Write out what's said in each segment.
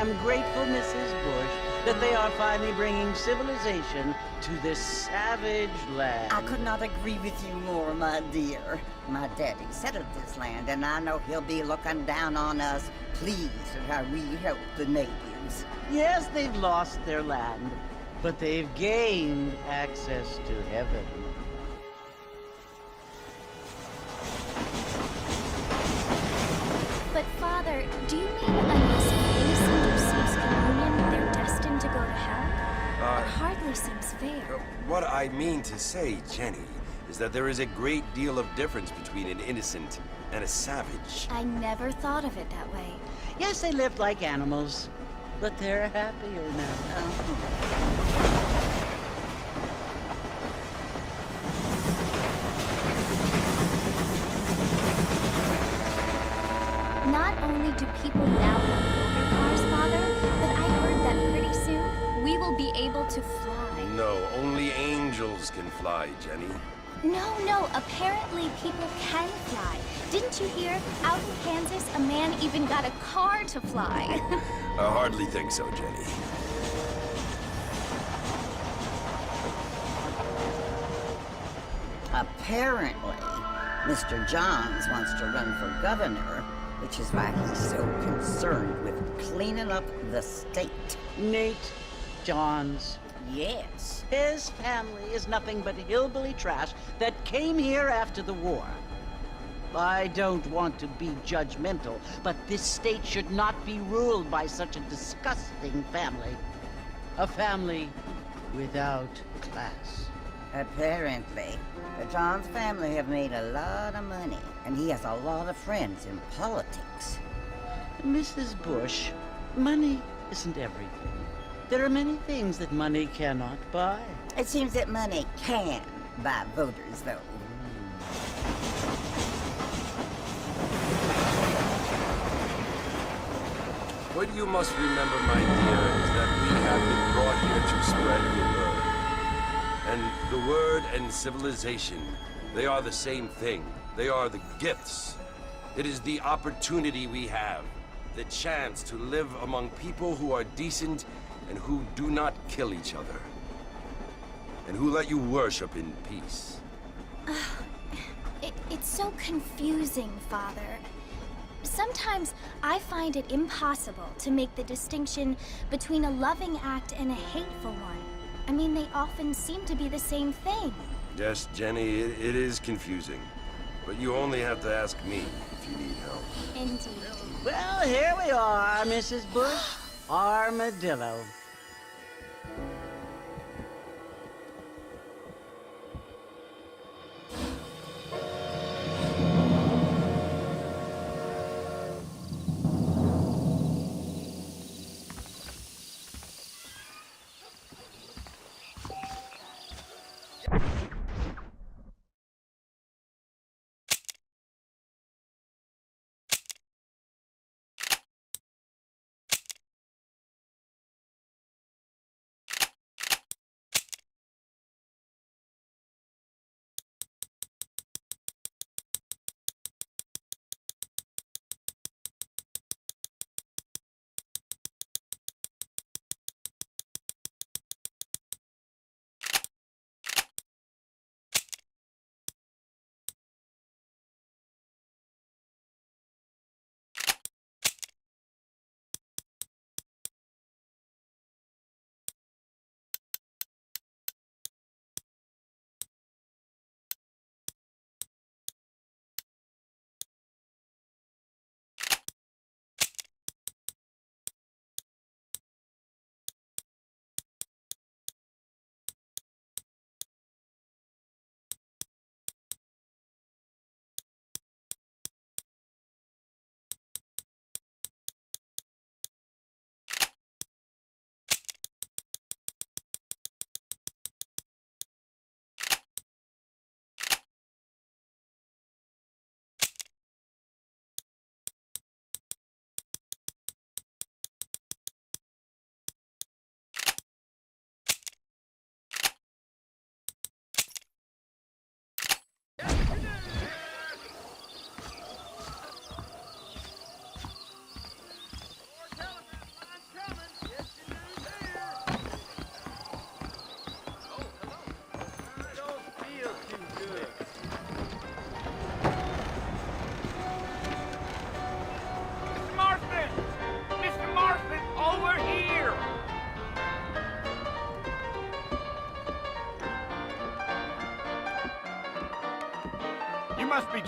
am grateful, Mrs. Bush, that they are finally bringing civilization to this savage land. I could not agree with you more, my dear. My daddy settled this land, and I know he'll be looking down on us, pleased at how we help the natives. Yes, they've lost their land, but they've gained access to heaven. But Father, do you mean unless innocent receives communion, they're destined to go to hell? It hardly seems fair. What I mean to say, Jenny, is that there is a great deal of difference between an innocent and a savage. I never thought of it that way. Yes, they lived like animals, but they're happier now. Not only do people now have motor cars, Father, but I heard that pretty soon we will be able to fly. No, only angels can fly, Jenny. No, apparently people can fly. Didn't you hear? Out in Kansas, a man even got a car to fly. I hardly think so, Jenny. Apparently, Mr. Johns wants to run for governor, which is why he's so concerned with cleaning up the state. Nate Johns. Yes. His family is nothing but hillbilly trash that came here after the war. I don't want to be judgmental, but this state should not be ruled by such a disgusting family. A family without class. Apparently, the Johns family have made a lot of money, and he has a lot of friends in politics. Mrs. Bush, money isn't everything. There are many things that money cannot buy. It seems that money can buy voters, though. What you must remember, my dear, is that we have been brought here to spread the word. And the word and civilization, they are the same thing. They are the gifts. It is the opportunity we have, the chance to live among people who are decent and who do not kill each other, and who let you worship in peace. It's so confusing, Father. Sometimes I find it impossible to make the distinction between a loving act and a hateful one. I mean, they often seem to be the same thing. Yes, Jenny, it is confusing. But you only have to ask me if you need help. Indeed. Well, here we are, Mrs. Bush. Armadillo.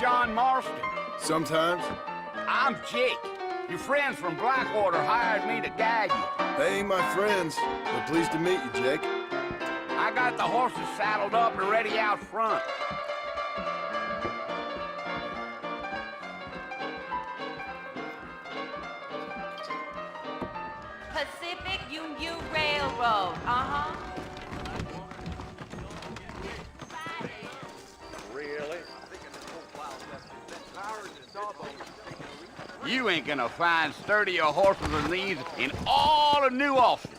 John Marston? Sometimes. I'm Jake. Your friends from Blackwater hired me to guide you. They ain't my friends, but pleased to meet you, Jake. I got the horses saddled up and ready out front. Pacific Union Railroad, Really? You ain't gonna find sturdier horses than these in all of New Austin.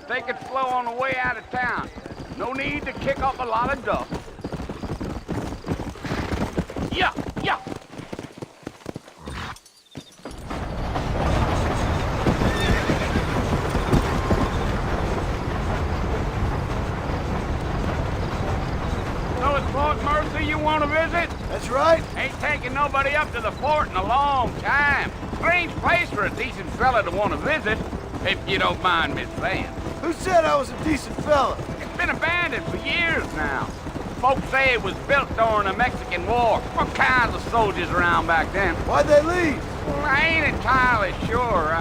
Take it slow on the way out of town. No need to kick up a lot of dust. Yeah, yeah. So it's Fort Mercer you want to visit? That's right. Ain't taking nobody up to the fort in a long time. Strange place for a decent fella to want to visit, if you don't mind me saying. Who said I was a decent fella? It's been abandoned for years now. Folks say it was built during the Mexican War. What kinds of soldiers around back then? Why'd they leave? Well, I ain't entirely sure.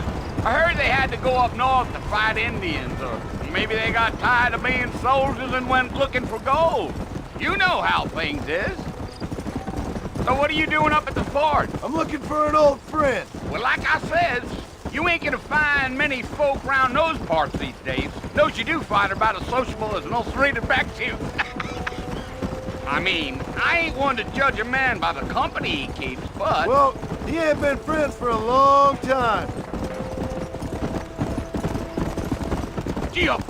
I heard they had to go up north to fight Indians, or maybe they got tired of being soldiers and went looking for gold. You know how things is. So what are you doing up at the fort? I'm looking for an old friend. Well, like I said, you ain't gonna find many folk around those parts these days. Those you do find are about as sociable as an ulcerated back tooth. I mean, I ain't one to judge a man by the company he keeps, but... Well, he ain't been friends for a long time. Gee up!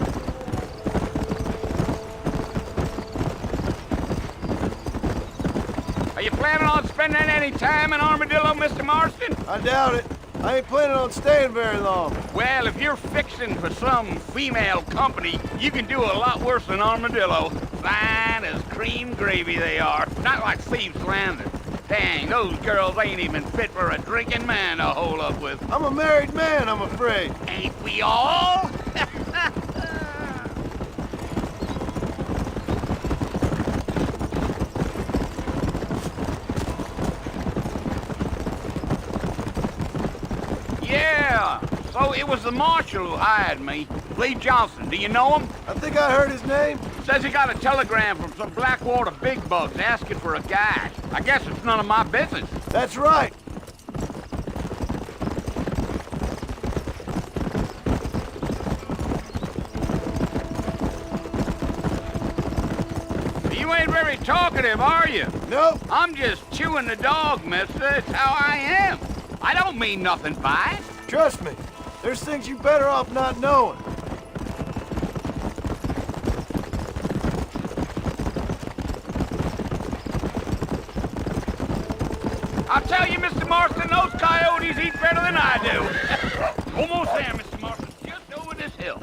Are you planning on spending any time in Armadillo, Mr. Marston? I doubt it. I ain't planning on staying very long. Well, if you're fixing for some female company, you can do a lot worse than Armadillo. Fine as cream gravy they are. Not like Thieves Landing. Dang, those girls ain't even fit for a drinking man to hole up with. I'm a married man, I'm afraid. Ain't we all? Yeah, so it was the Marshal who hired me. Lee Johnson, do you know him? I think I heard his name. Says he got a telegram from some Blackwater big bugs asking for a guide. I guess it's none of my business. That's right. You ain't very talkative, are you? Nope. I'm just chewing the dog, mister. It's how I am. I don't mean nothing by it. Trust me. There's things you better off not knowing. I'll tell you, Mr. Marston, those coyotes eat better than I do. Almost there, Mr. Marston. Just over this hill.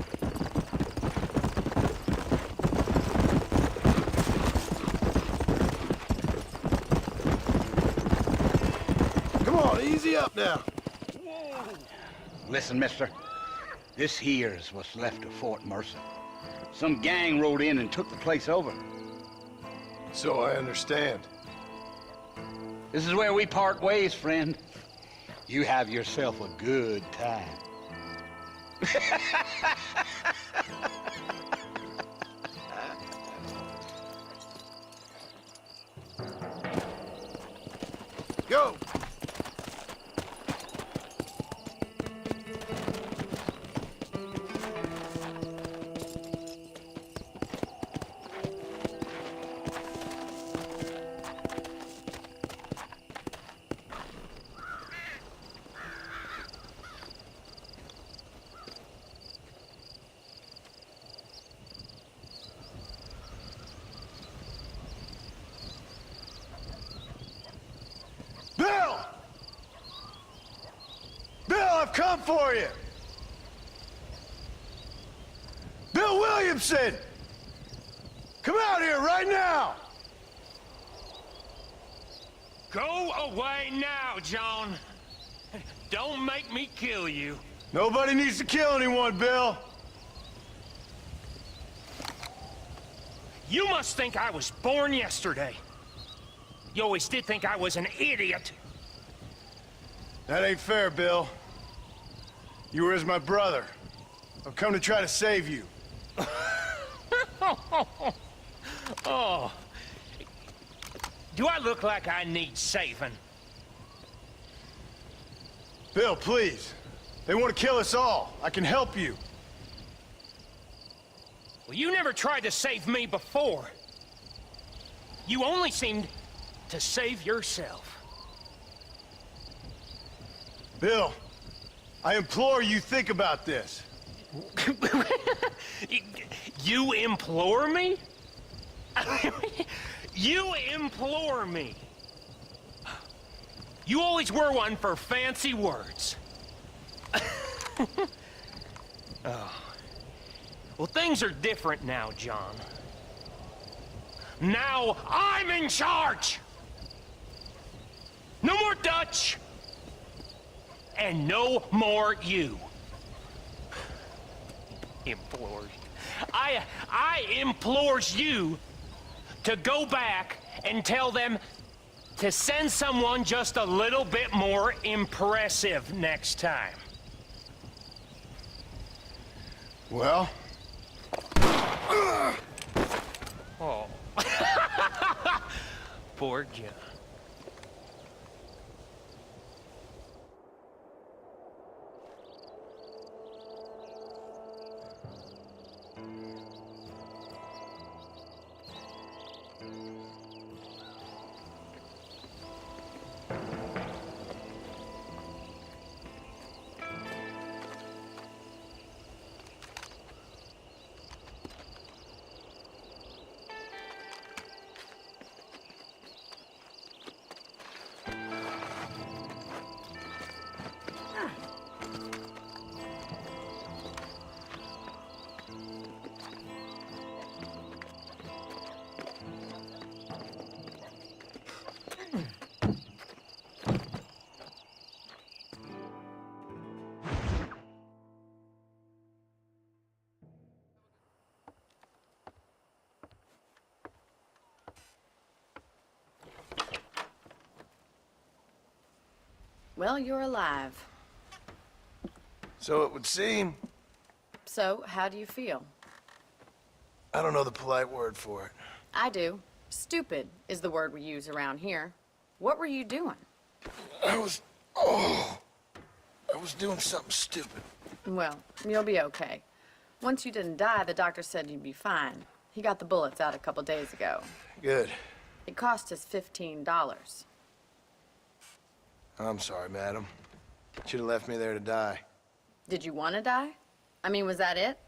Come on, easy up now. Listen, mister. This here's what's left of Fort Mercer. Some gang rode in and took the place over. So I understand. This is where we part ways, friend. You have yourself a good time. Go! Bill! Bill, I've come for you! Bill Williamson! Come out here right now! Go away now, John. Don't make me kill you. Nobody needs to kill anyone, Bill. You must think I was born yesterday. You always did think I was an idiot. That ain't fair, Bill. You were as my brother. I've come to try to save you. Oh. Do I look like I need saving? Bill, please. They want to kill us all. I can help you. Well, you never tried to save me before. You only seemed to save yourself. Bill, I implore you think about this. You implore me? You implore me. You always were one for fancy words. Oh. Well, things are different now, John. Now I'm in charge! No more Dutch! And no more you. Implores. I implores you to go back and tell them to send someone just a little bit more impressive next time. Well? Oh. Poor John. Well, you're alive. So it would seem. So, how do you feel? I don't know the polite word for it. I do. Stupid is the word we use around here. What were you doing? I was doing something stupid. Well, you'll be okay. Once you didn't die, the doctor said you'd be fine. He got the bullets out a couple days ago. Good. It cost us $15. I'm sorry, madam. Should have left me there to die. Did you want to die? I mean, was that it?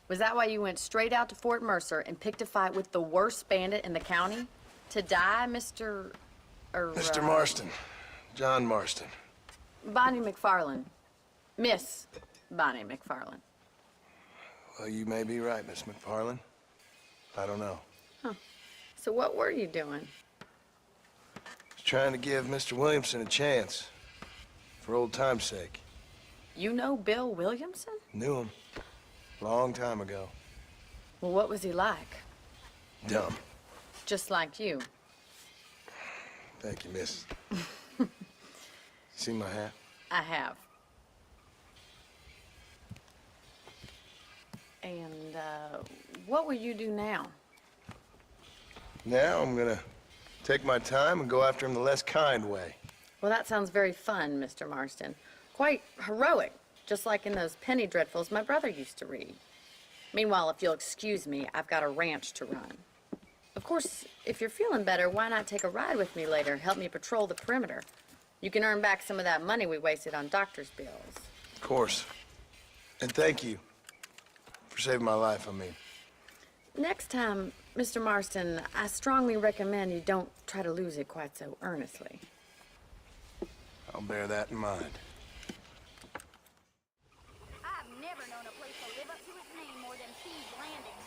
Was that why you went straight out to Fort Mercer and picked a fight with the worst bandit in the county? To die, Mr. Mr. Marston. John Marston. Bonnie McFarlane. Miss Bonnie McFarlane. Well, you may be right, Miss McFarlane. I don't know. Huh. So what were you doing? Was trying to give Mr. Williamson a chance. For old time's sake. You know Bill Williamson? Knew him. Long time ago. Well, what was he like? Dumb. Just like you. Thank you, miss. See my hat? I have. And, what will you do now? Now I'm gonna take my time and go after him the less kind way. Well, that sounds very fun, Mr. Marston. Quite heroic, just like in those penny dreadfuls my brother used to read. Meanwhile, if you'll excuse me, I've got a ranch to run. Of course, if you're feeling better, why not take a ride with me later? Help me patrol the perimeter. You can earn back some of that money we wasted on doctor's bills. Of course. And thank you for saving my life, I mean. Next time, Mr. Marston, I strongly recommend you don't try to lose it quite so earnestly. I'll bear that in mind. I've never known a place to live up to its name more than Thieves Landing.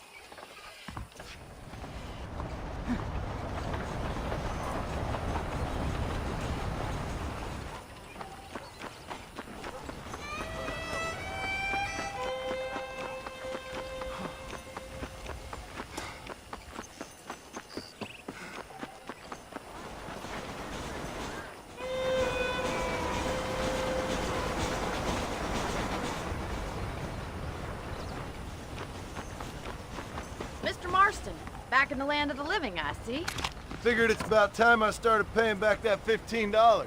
back in the land of the living, I see. Figured it's about time I started paying back that $15.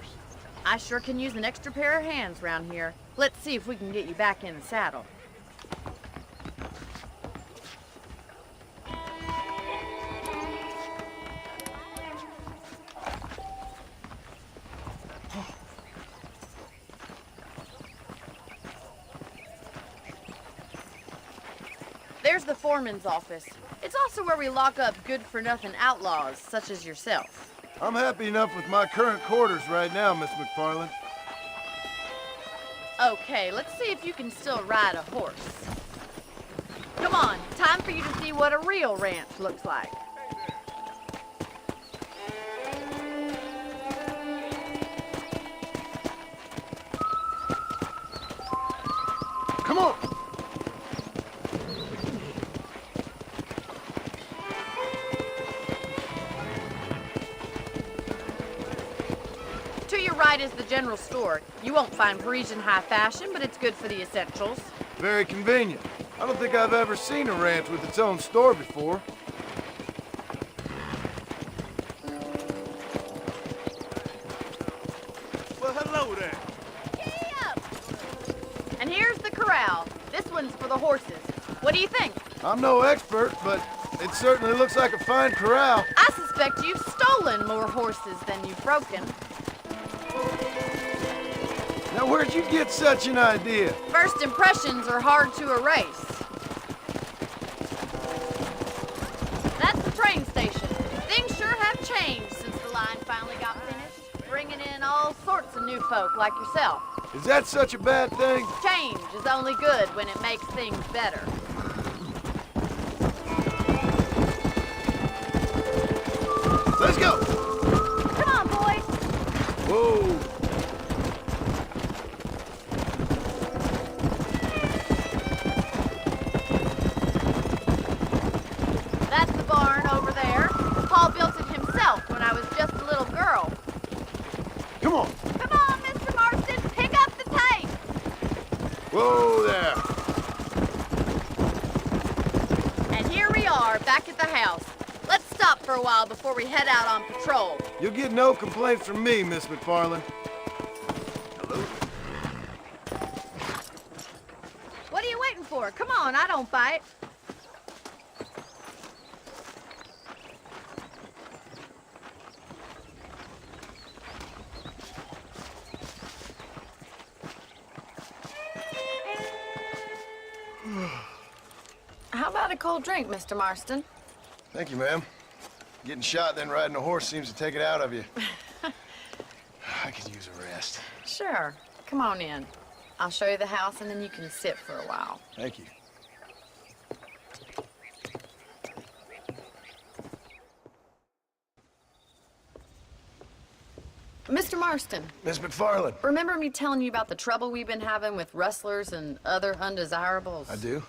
I sure can use an extra pair of hands around here. Let's see if we can get you back in the saddle. There's the foreman's office. It's also where we lock up good-for-nothing outlaws, such as yourself. I'm happy enough with my current quarters right now, Miss McFarland. Okay, let's see if you can still ride a horse. Come on, time for you to see what a real ranch looks like. Come on! To your right is the general store. You won't find Parisian high fashion, but it's good for the essentials. Very convenient. I don't think I've ever seen a ranch with its own store before. Well, hello there. Giddy up! And here's the corral. This one's for the horses. What do you think? I'm no expert, but it certainly looks like a fine corral. I suspect you've stolen more horses than you've broken. Now, where'd you get such an idea? First impressions are hard to erase. That's the train station. Things sure have changed since the line finally got finished, bringing in all sorts of new folk like yourself. Is that such a bad thing? Change is only good when it makes things better. Let's go! Come on, boys. Whoa! That's the barn over there. Paul built it himself when I was just a little girl. Come on! Come on, Mr. Marston, pick up the pace! Whoa there! And here we are, back at the house. Let's stop for a while before we head out on patrol. You'll get no complaints from me, Miss McFarland. Hello? What are you waiting for? Come on, I don't bite. How about a cold drink, Mr. Marston? Thank you, ma'am. Getting shot, then riding a horse seems to take it out of you. I could use a rest. Sure. Come on in. I'll show you the house, and then you can sit for a while. Thank you. Mr. Marston, Miss McFarland. remember me telling you about the trouble we've been having with rustlers and other undesirables? I do?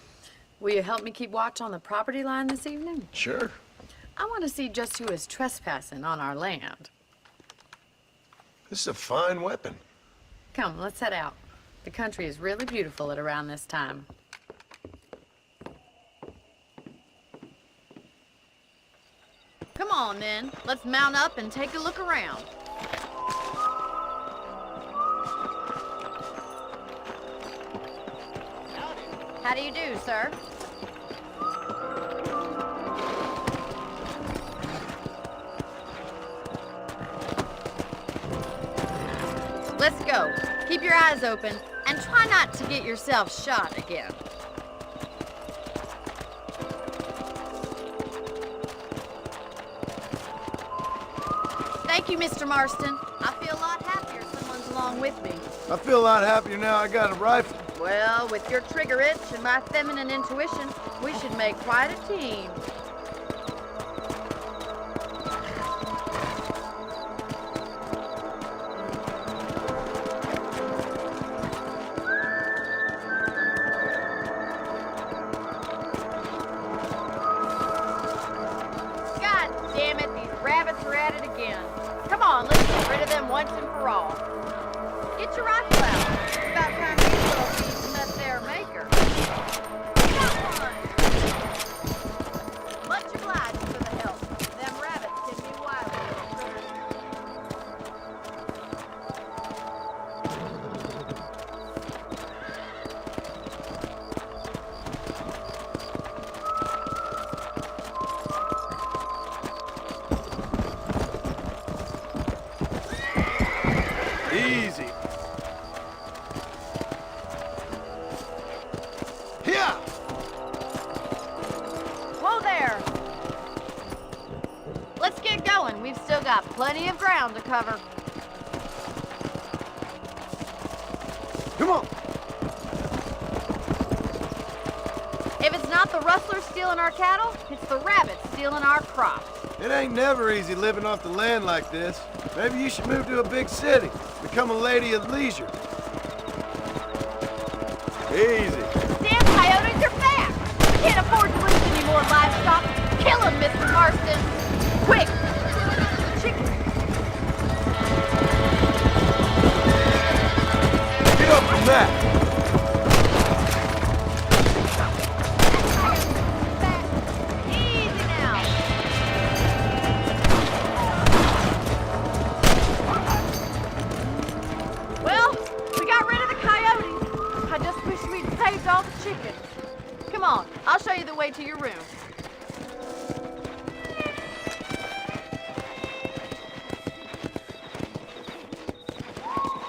Will you help me keep watch on the property line this evening? Sure. I want to see just who is trespassing on our land. This is a fine weapon. Come, let's head out. The country is really beautiful at around this time. Come on, then. Let's mount up and take a look around. How do you do, sir? Let's go. Keep your eyes open and try not to get yourself shot again. Thank you, Mr. Marston. I feel a lot happier someone's along with me. I feel a lot happier now I got a rifle. Well, with your trigger itch and my feminine intuition, we should make quite a team. God damn it, these rabbits are at it again. Come on, let's get rid of them once and for all. Get your rifle out. It's about time you little thieves met their maker. Got one. Much obliged for the help. Easy. Here! Whoa there! Let's get going. We've still got plenty of ground to cover. Come on! If it's not the rustlers stealing our cattle, it's the rabbits stealing our crops. It ain't never easy living off the land like this. Maybe you should move to a big city. Become a lady of leisure. Easy. Damn coyotes are back! We can't afford to lose any more livestock. Kill them, Mr. Marston! Quick! Chicken! Get up from that! Easy now! Well, we got rid of the coyotes. I just wish we'd saved all the chickens. Come on, I'll show you the way to your room.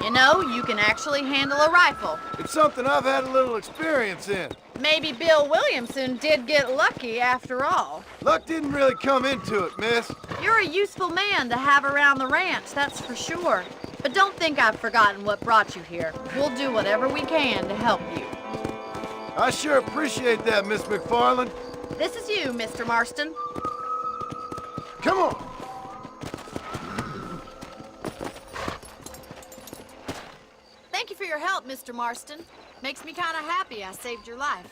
You know, you can actually handle a rifle. It's something I've had a little experience in. Maybe Bill Williamson did get lucky after all. Luck didn't really come into it, miss. You're a useful man to have around the ranch, that's for sure. But don't think I've forgotten what brought you here. We'll do whatever we can to help you. I sure appreciate that, Miss McFarland. This is you, Mr. Marston. Come on! Thank you for your help, Mr. Marston. Makes me kind of happy I saved your life.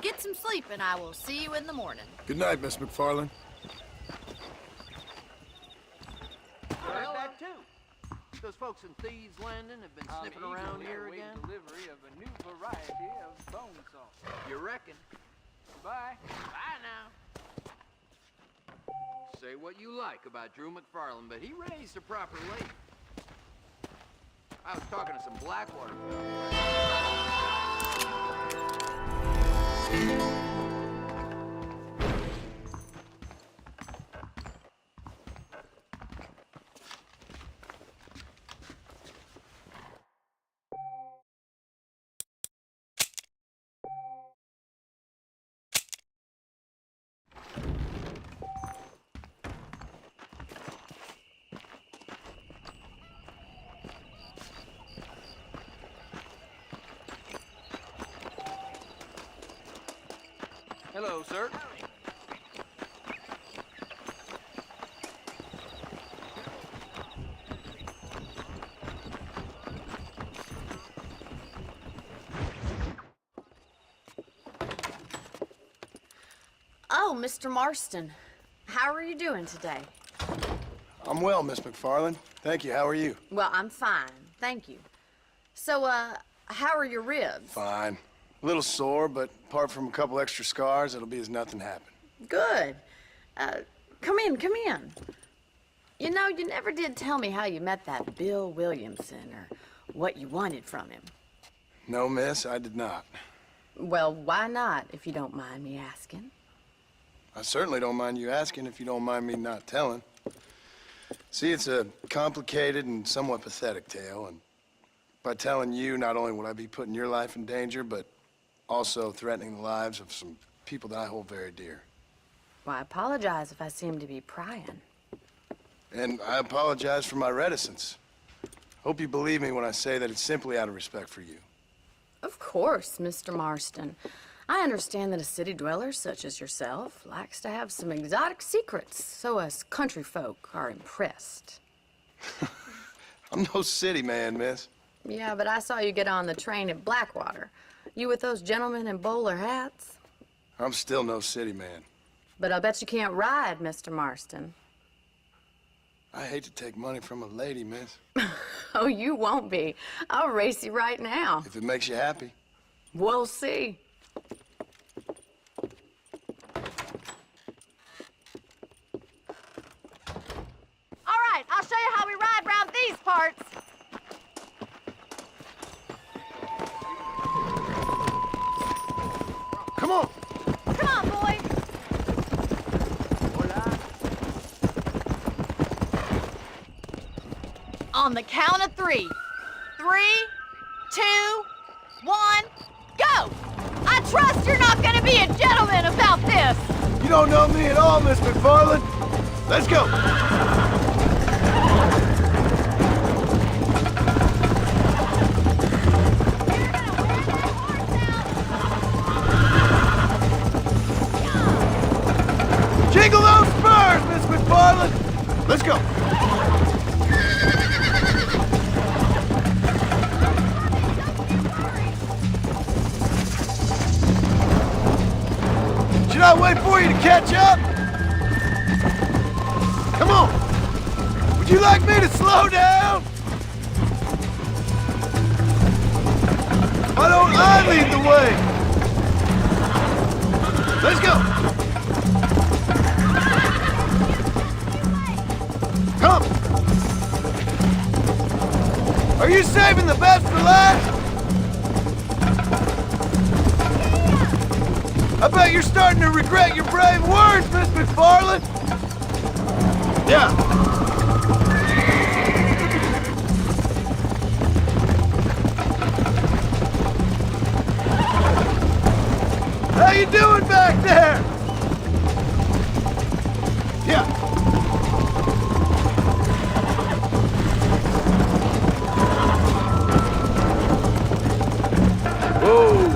Get some sleep and I will see you in the morning. Good night, Miss McFarland. Heard that too. Those folks in Thieves Landing have been sniffing around here again. Delivery of a new variety of bone saw. You reckon? Bye. Bye now. Say what you like about Drew McFarland, but he raised a proper lady. I was talking to some Blackwater Hello, sir. Oh, Mr. Marston. How are you doing today? I'm well, Miss McFarland. Thank you. How are you? Well, I'm fine. Thank you. So, how are your ribs? Fine. A little sore, but apart from a couple extra scars, it'll be as nothing happened. Good. Come in, come in. You know, you never did tell me how you met that Bill Williamson or what you wanted from him. No, miss, I did not. Well, why not, if you don't mind me asking? I certainly don't mind you asking if you don't mind me not telling. See, it's a complicated and somewhat pathetic tale, and by telling you, not only would I be putting your life in danger, but also threatening the lives of some people that I hold very dear. Well, I apologize if I seem to be prying. And I apologize for my reticence. Hope you believe me when I say that it's simply out of respect for you. Of course, Mr. Marston. I understand that a city dweller such as yourself likes to have some exotic secrets, so us country folk are impressed. I'm no city man, miss. Yeah, but I saw you get on the train at Blackwater. You with those gentlemen in bowler hats? I'm still no city man. But I'll bet you can't ride, Mr. Marston. I hate to take money from a lady, miss. Oh, you won't be. I'll race you right now. If it makes you happy. We'll see. All right, I'll show you how we ride round these parts. Come on! Come on, boys. On the count of 3. 3, 2, 1, go! I trust you're not gonna be a gentleman about this! You don't know me at all, Miss McFarland. Let's go. Jingle those spurs, Miss McFarland. Let's go. Should I wait for you to catch up? Come on! Would you like me to slow down? Why don't I lead the way? Let's go! Come! Are you saving the best for last? I bet you're starting to regret your brave words, Miss McFarland! Yeah. How you doing back there? Yeah. Whoa.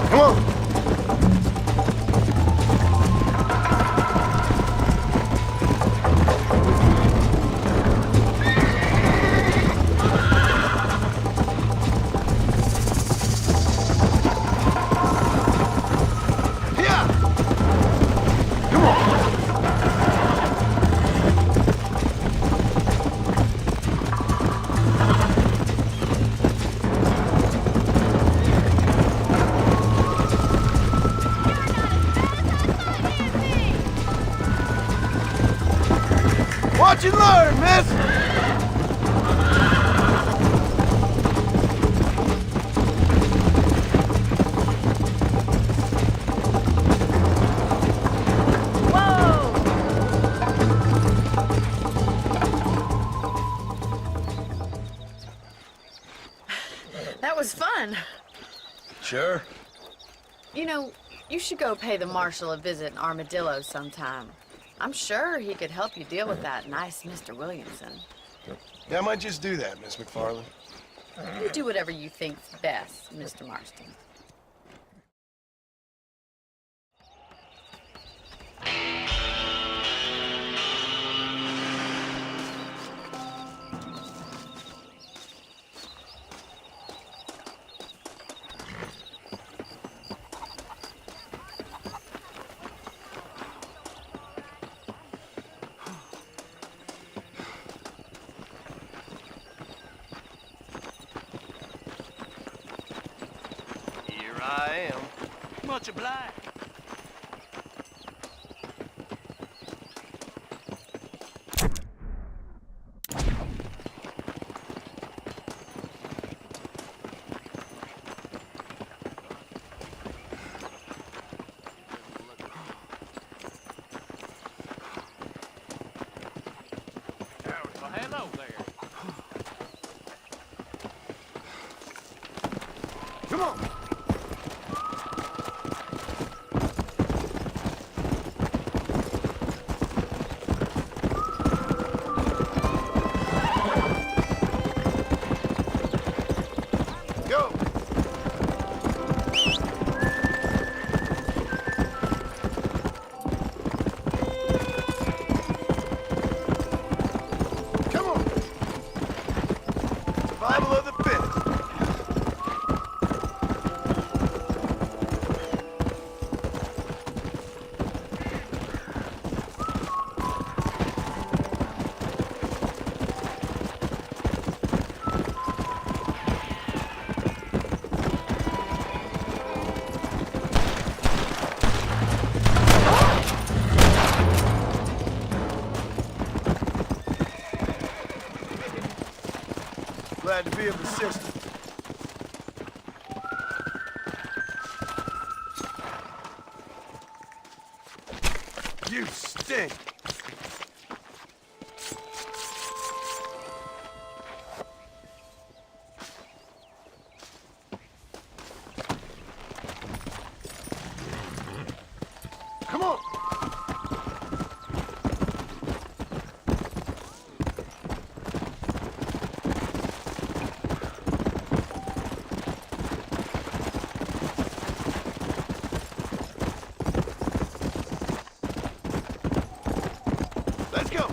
Come on. Yeah. Come on. Watch and learn, miss! That was fun. Sure. You know, you should go pay the Marshal a visit in Armadillo sometime. I'm sure he could help you deal with that nice Mr. Williamson. Yeah, I might just do that, Miss McFarland. You do whatever you think's best, Mr. Marston. I am. Much obliged. Well, hello there. Come on! Go! Come on! Survival of the fittest. Glad to be of assistance. You stink! Come on! Let's go!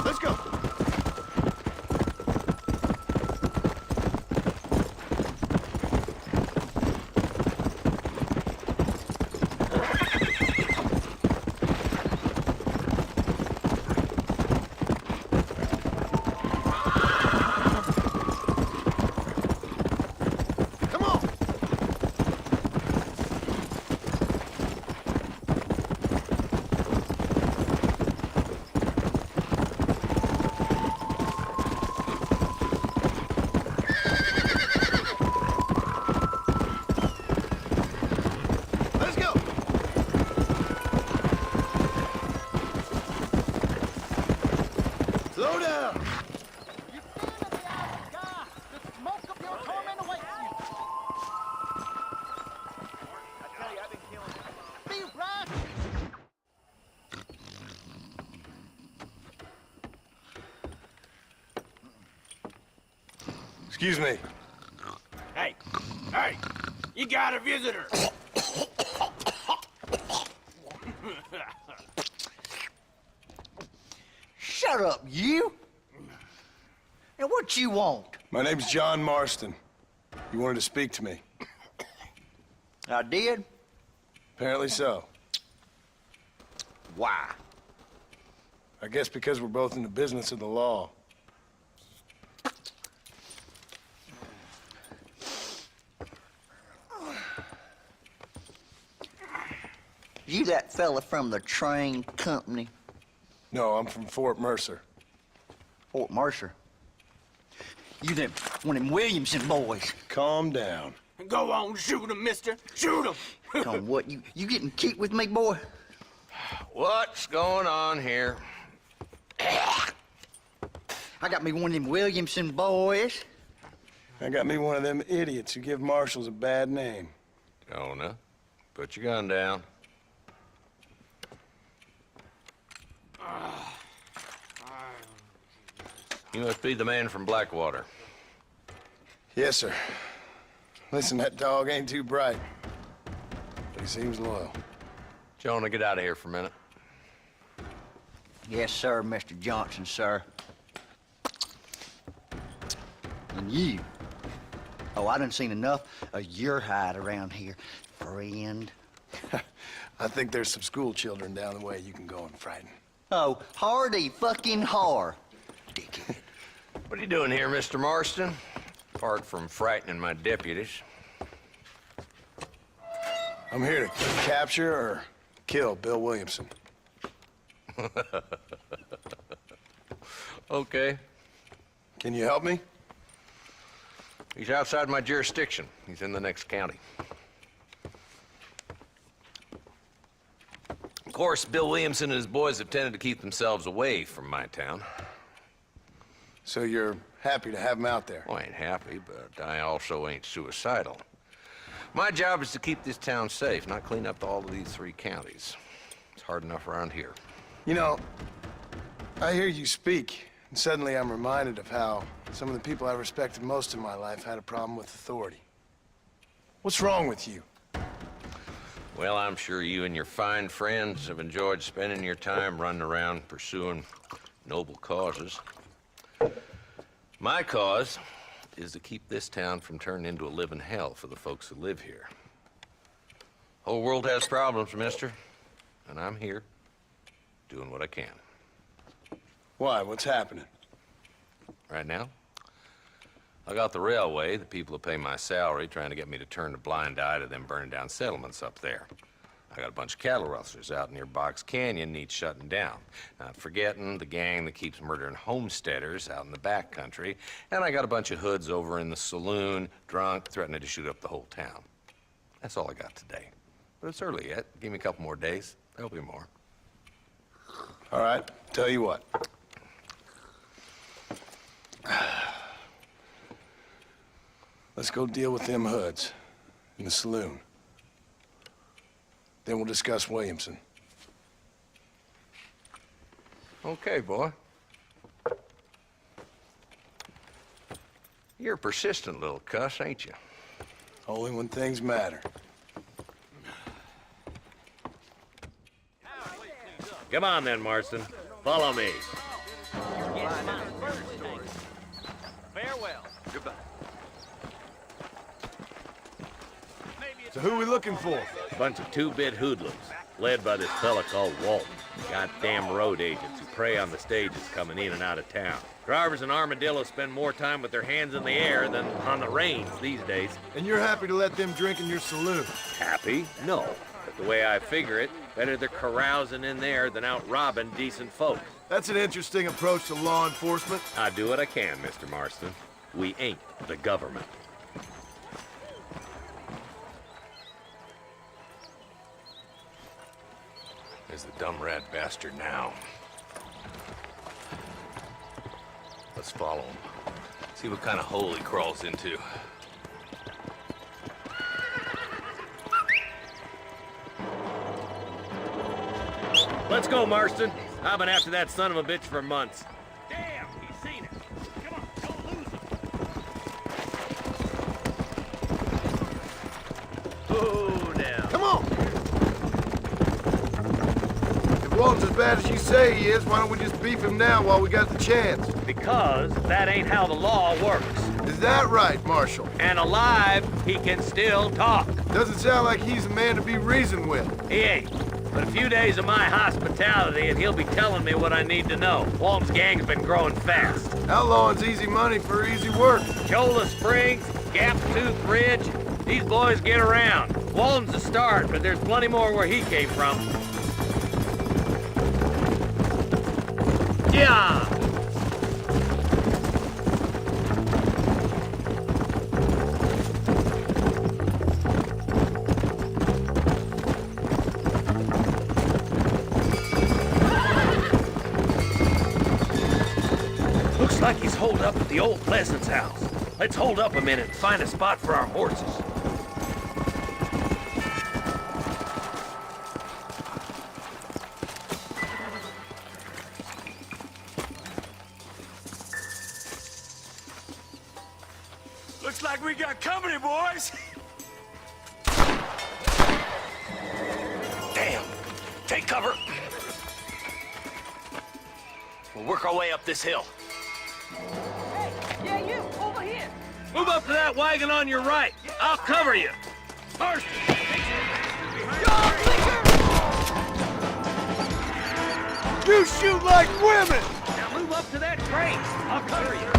Let's go! Come on! Let's go! Slow down! You stand in the alley, guy. The smoke of your torment awaits you. I tell you, I've been killing him. Be right. Excuse me. Hey, hey, you got a visitor. Shut up, you! And what you want? My name's John Marston. You wanted to speak to me. I did? Apparently so. Why? I guess because we're both in the business of the law. You that fella from the train company? No, I'm from Fort Mercer. Fort Mercer? You them, one of them Williamson boys. Calm down. Go on, shoot him, mister. Shoot him. On what, you getting kicked with me, boy? What's going on here? I got me one of them Williamson boys. I got me one of them idiots who give marshals a bad name. Jonah, put your gun down. You must be the man from Blackwater. Yes, sir. Listen, that dog ain't too bright, but he seems loyal. Jonah, get out of here for a minute. Yes, sir, Mr. Johnson, sir. And you. Oh, I done seen enough of your hide around here, friend. I think there's some school children down the way you can go and frighten. Oh, hardy fucking har. Dickhead. What are you doing here, Mr. Marston? Apart from frightening my deputies. I'm here to capture or kill Bill Williamson. Okay. Can you help me? He's outside my jurisdiction. He's in the next county. Of course, Bill Williamson and his boys have tended to keep themselves away from my town. So you're happy to have him out there? Well, I ain't happy, but I also ain't suicidal. My job is to keep this town safe, not clean up all of these 3 counties. It's hard enough around here. You know, I hear you speak, and suddenly I'm reminded of how some of the people I respected most in my life had a problem with authority. What's wrong with you? Well, I'm sure you and your fine friends have enjoyed spending your time running around pursuing noble causes. My cause is to keep this town from turning into a living hell for the folks who live here. Whole world has problems, mister, and I'm here doing what I can. Why? What's happening? Right now, I got the railway, the people who pay my salary, trying to get me to turn a blind eye to them burning down settlements up there. I got a bunch of cattle rustlers out near Box Canyon needs shutting down. Not forgetting the gang that keeps murdering homesteaders out in the back country. And I got a bunch of hoods over in the saloon, drunk, threatening to shoot up the whole town. That's all I got today. But it's early yet. Give me a couple more days. There'll be more. All right, tell you what. Let's go deal with them hoods in the saloon. Then we'll discuss Williamson. Okay, boy. You're a persistent little cuss, ain't you? Only when things matter. Come on then, Marston. Follow me. Farewell. Goodbye. So who are we looking for? A bunch of two-bit hoodlums, led by this fella called Walton. Goddamn road agents who prey on the stages coming in and out of town. Drivers and armadillos spend more time with their hands in the air than on the reins these days. And you're happy to let them drink in your saloon? Happy? No. But the way I figure it, better they're carousing in there than out robbing decent folk. That's an interesting approach to law enforcement. I do what I can, Mr. Marston. We ain't the government. There's the dumb rat bastard now. Let's follow him. See what kind of hole he crawls into. Let's go, Marston. I've been after that son of a bitch for months. Damn, he's seen it. Come on, don't lose him. Oh, now. Come on! If Walton's as bad as you say he is, why don't we just beef him now while we got the chance? Because that ain't how the law works. Is that right, Marshal? And alive, he can still talk. Doesn't sound like he's a man to be reasoned with. He ain't. But a few days of my hospitality and he'll be telling me what I need to know. Walton's gang's been growing fast. Outlawing's easy money for easy work. Chola Springs, Gap Tooth Ridge, these boys get around. Walton's a start, but there's plenty more where he came from. Yeah! Looks like he's holed up at the old Pleasance house. Let's hold up a minute and find a spot for our horses. Looks like we got company, boys. Damn! Take cover! We'll work our way up this hill. Hey, yeah, you, over here. Move up to that wagon on your right. I'll cover you. Marston! You shoot like women! Now move up to that crate. I'll cover you.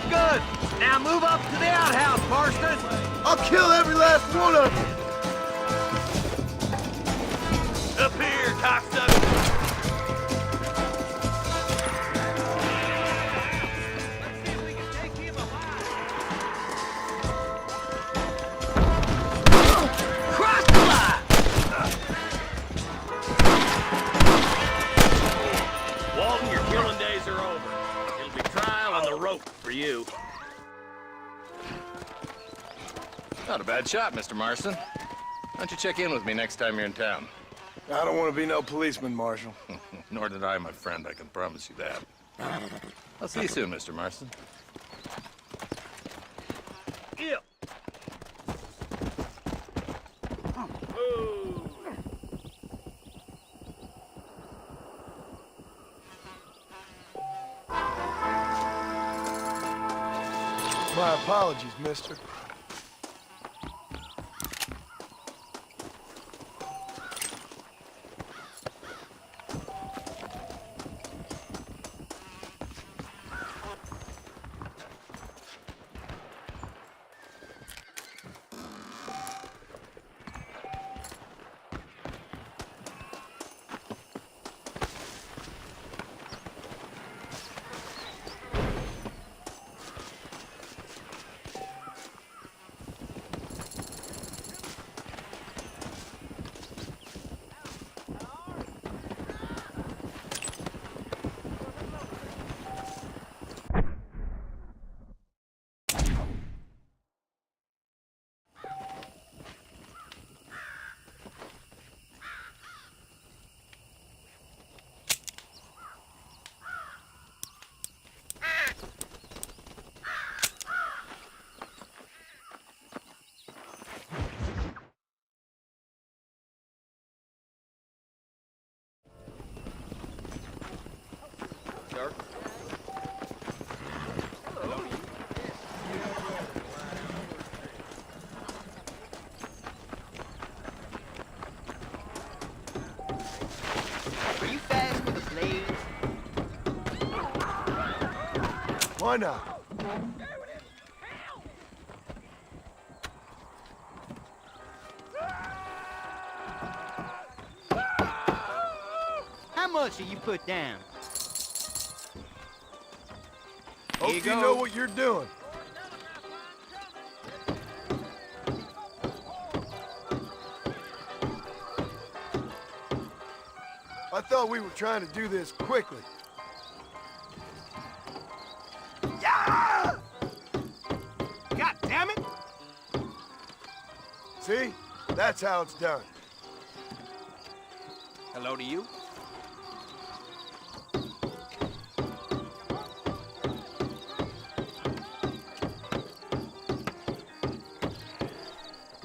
Good. Now move up to the outhouse, Marston. I'll kill every last one of you! Up here, cocksucker. Cross the line! Walton, your killing days are over. It'll be trial on the rope for you. Not a bad shot, Mr. Marston. Why don't you check in with me next time you're in town? I don't want to be no policeman, Marshal. Nor did I, my friend, I can promise you that. I'll see you soon, Mr. Marston. Yeah. My apologies, mister. Why not? How much have you put down? Hope you know what you're doing. I thought we were trying to do this quickly. Yeah! God damn it! See? That's how it's done. Hello to you.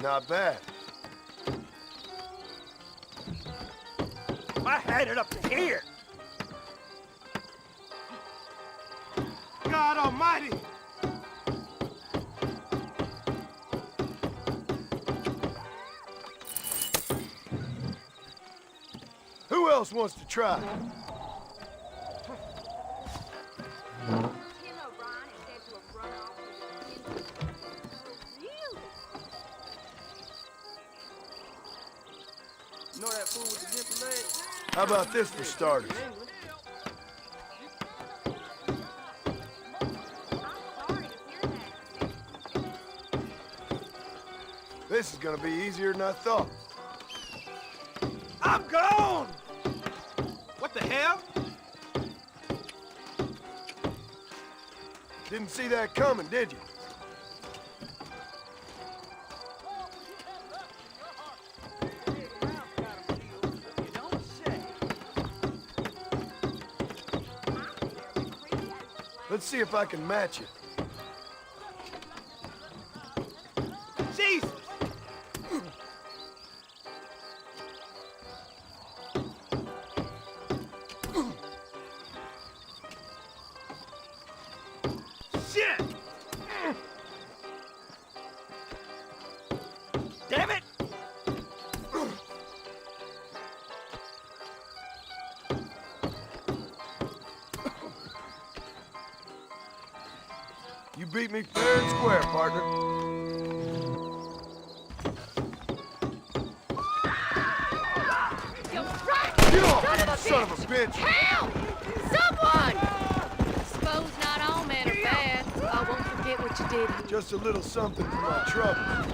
Not bad. I had it up to here. God almighty! Who else wants to try? You know that fool with the nipple leg? How about this for starters? This is gonna be easier than I thought. I'm gone! What the hell? Didn't see that coming, did you? Let's see if I can match it. Jesus! Shit! Damn it! You beat me fair and square, partner. Get off, son of a bitch! Help! Someone! Suppose not all men are bad. I won't forget what you did. Just a little something for my troubles.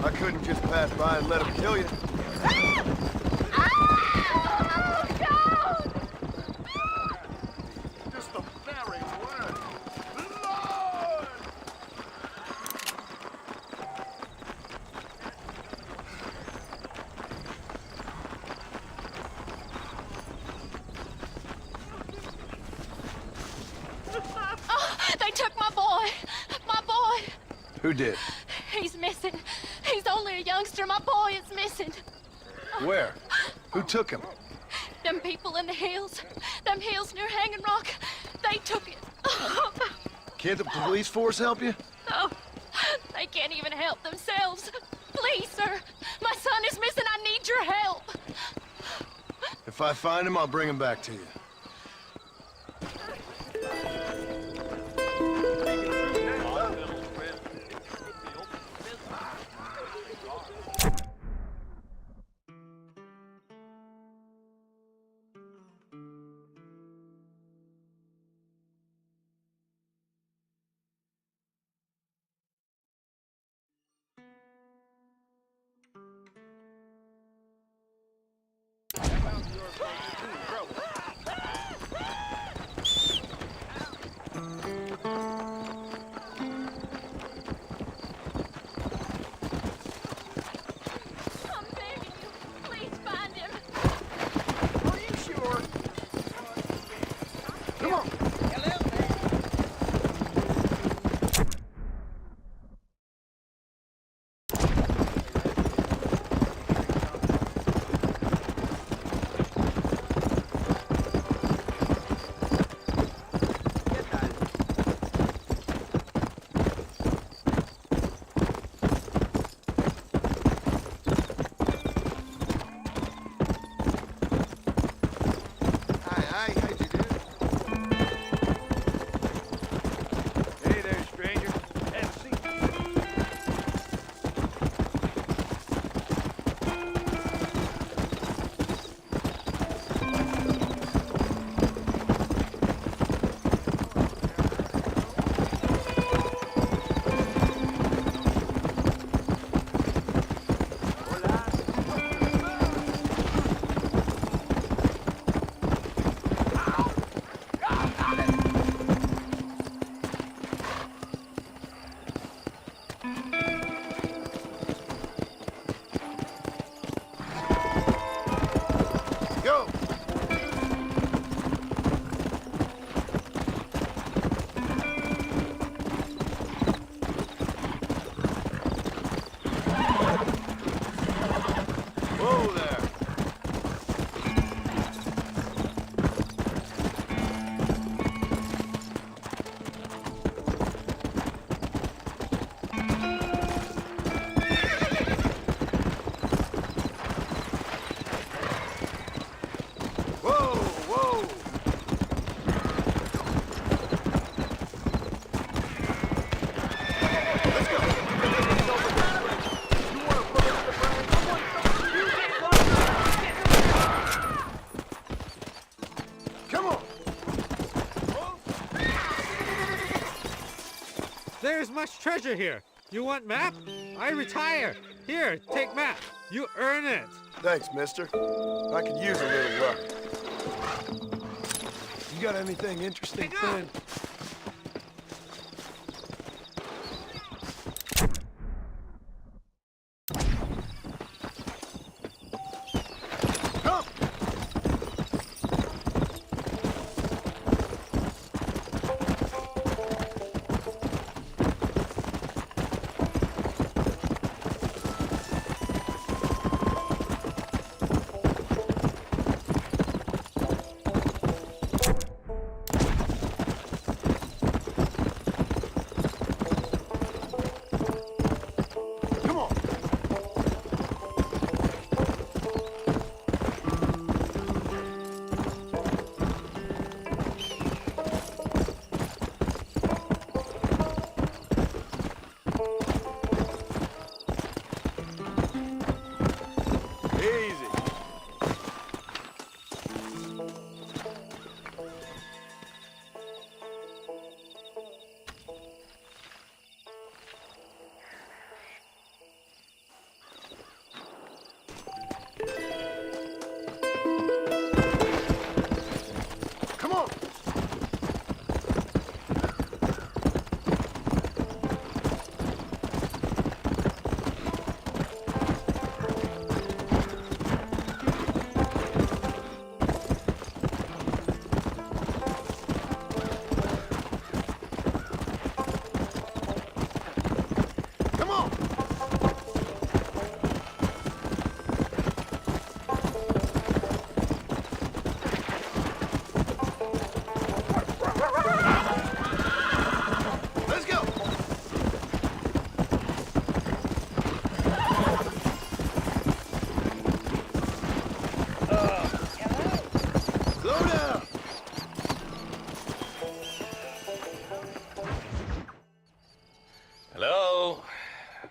I couldn't just pass by and let him kill you. Just the very word. They took my boy. My boy. Who did? He's missing. He's only a youngster. My boy is missing. Where? Who took him? Them people in the hills. Them hills near Hanging Rock. They took it. Can't the police force help you? Oh, they can't even help themselves. Please, sir. My son is missing. I need your help. If I find him, I'll bring him back to you. much treasure here. You want map? I retire. Here, take map. You earn it. Thanks, mister. I could use a little luck. You got anything interesting, friend?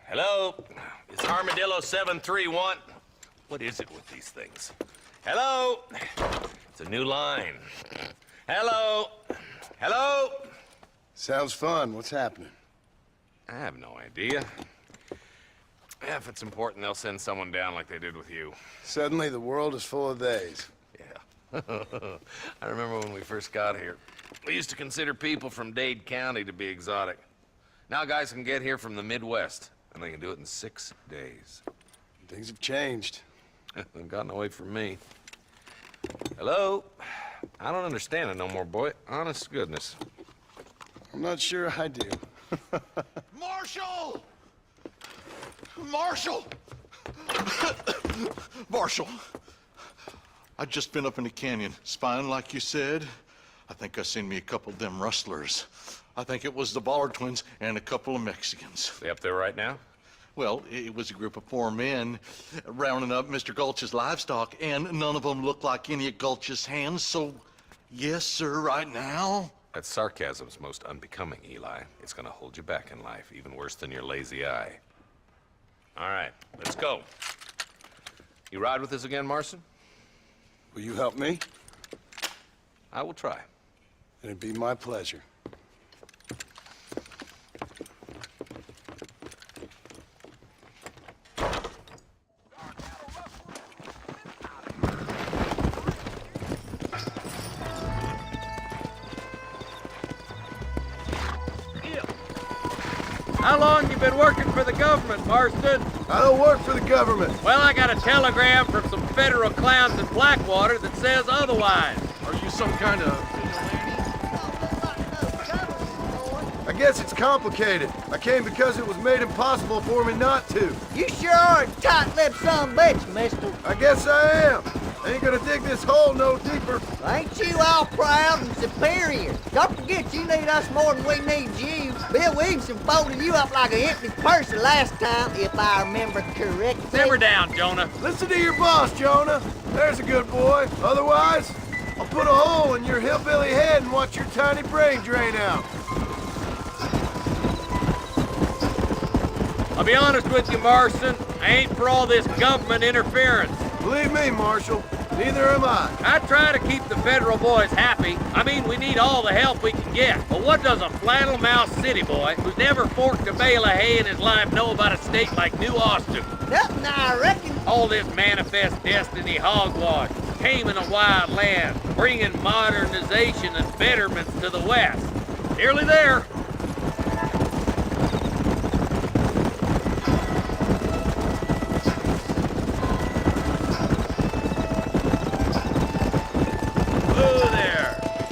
Hello? Is Armadillo 731? What is it with these things? Hello? It's a new line. Hello? Hello? Sounds fun. What's happening? I have no idea. If it's important, they'll send someone down like they did with you. Suddenly, the world is full of theys. Yeah. I remember when we first got here. We used to consider people from Dade County to be exotic. Now guys can get here from the Midwest, and they can do it in 6 days. Things have changed. They've gotten away from me. Hello? I don't understand it no more, boy. Honest to goodness. I'm not sure I do. Marshal! Marshal! Marshal! I've just been up in the canyon, spying like you said. I think I seen me a couple of them rustlers. I think it was the Ballard twins and a couple of Mexicans. They up there right now? Well, it was a group of 4 men rounding up Mr. Gulch's livestock, and none of them looked like any of Gulch's hands, so yes, sir, right now. That sarcasm's most unbecoming, Eli. It's gonna hold you back in life, even worse than your lazy eye. All right, let's go. You ride with us again, Marston? Will you help me? I will try. It'd be my pleasure. How long you been working for the government, Marston? I don't work for the government. Well, I got a telegram from some federal clowns in Blackwater that says otherwise. Are you some kind of... I guess it's complicated. I came because it was made impossible for me not to. You sure are a tight-lipped son of a bitch, mister. I guess I am. Ain't gonna dig this hole no deeper. Ain't you all proud and superior? Don't forget you need us more than we need you. Bill Williamson folded you up like an empty person last time, if I remember correctly. Simmer down, Jonah. Listen to your boss, Jonah. There's a good boy. Otherwise, I'll put a hole in your hillbilly head and watch your tiny brain drain out. I'll be honest with you, Marston. I ain't for all this government interference. Believe me, Marshal, Neither am I. I try to keep the federal boys happy. I mean, we need all the help we can get. But what does a flannel-mouthed city boy who's never forked a bale of hay in his life know about a state like New Austin? Nothing, I reckon. All this manifest destiny hogwash, taming a wild land, bringing modernization and betterments to the West. Nearly there.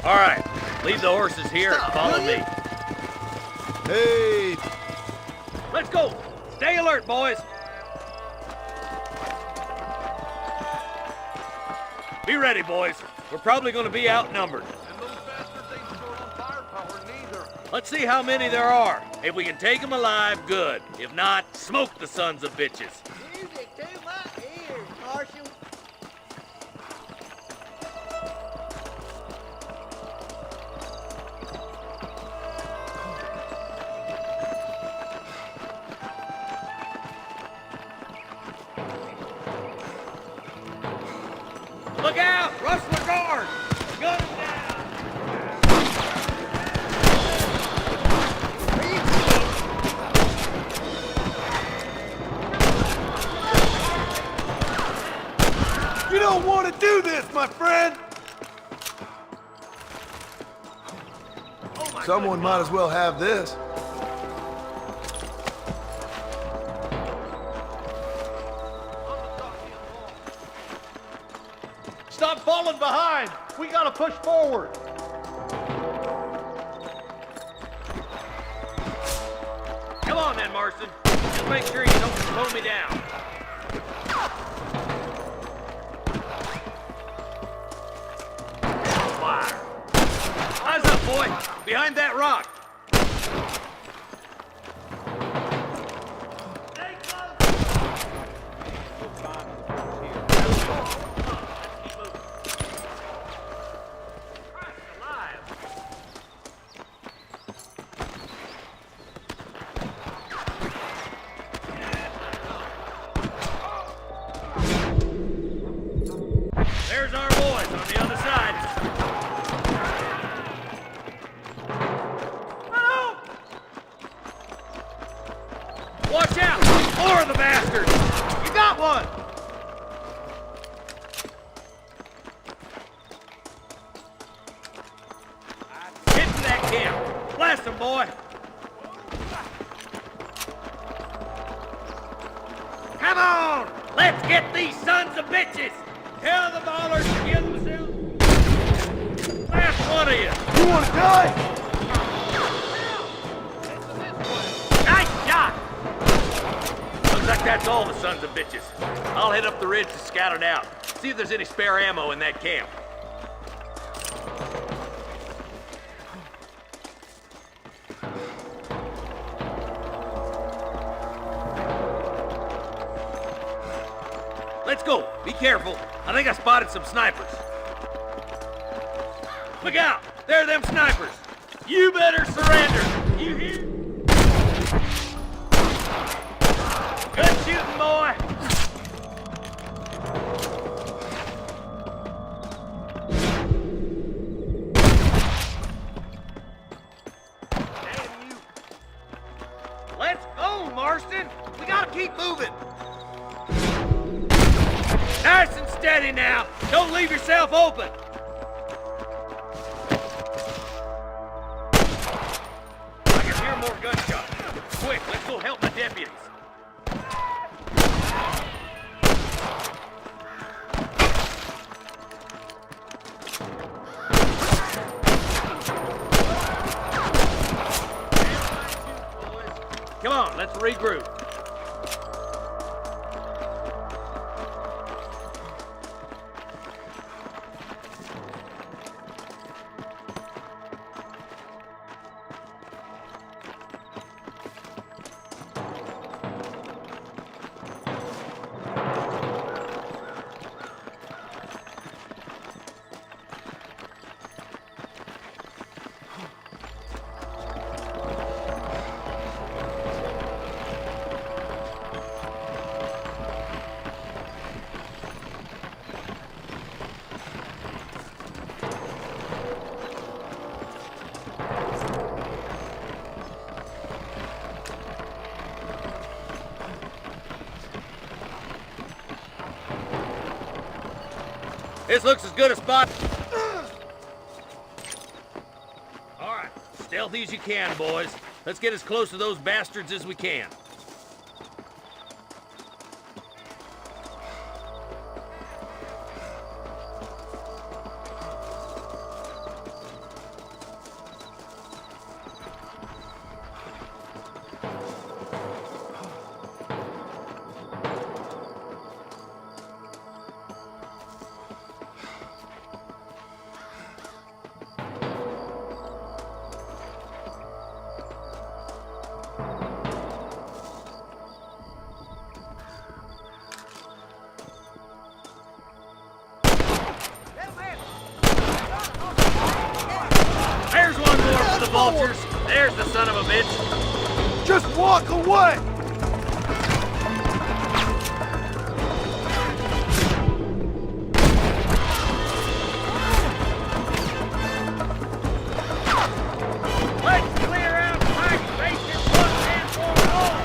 All right, leave the horses here and follow me. Hey! Let's go! Stay alert, boys! Be ready, boys. We're probably going to be outnumbered. And those bastards ain't short on firepower neither. Let's see how many there are. If we can take them alive, good. If not, smoke the sons of bitches. Music to my ears, Marshal. Look out! Rustler guard! Gun him down! You don't want to do this, my friend! Someone might as well have this. Stop falling behind! We gotta push forward! Come on then, Marston. Just make sure you don't slow me down. Fire. Eyes up, boy! Behind that rock! There's our boys on the other side. Oh! Watch out! More of the bastards! You got one! Get to that camp. Blast them, boy! Come on! Let's get these sons of bitches! Tell the ballers to give themselves. Last one of you. You want to die? Nice shot. Looks like that's all the sons of bitches. I'll head up the ridge to scout it out. See if there's any spare ammo in that camp. Let's go. Be careful. I think I spotted some snipers. Look out! There are them snipers. You better surrender. You hear? Good shooting, boy. Damn you. Let's go, Marston. We gotta keep moving. Nice and steady now. Don't leave yourself open. I can hear more gunshots. Quick, let's go help my deputies. Come on, let's regroup. This looks as good a spot. All right, stealthy as you can, boys. Let's get as close to those bastards as we can. There's one more for the vultures. There's the son of a bitch. Just walk away! Let's clear out Pike's Basin once and for all!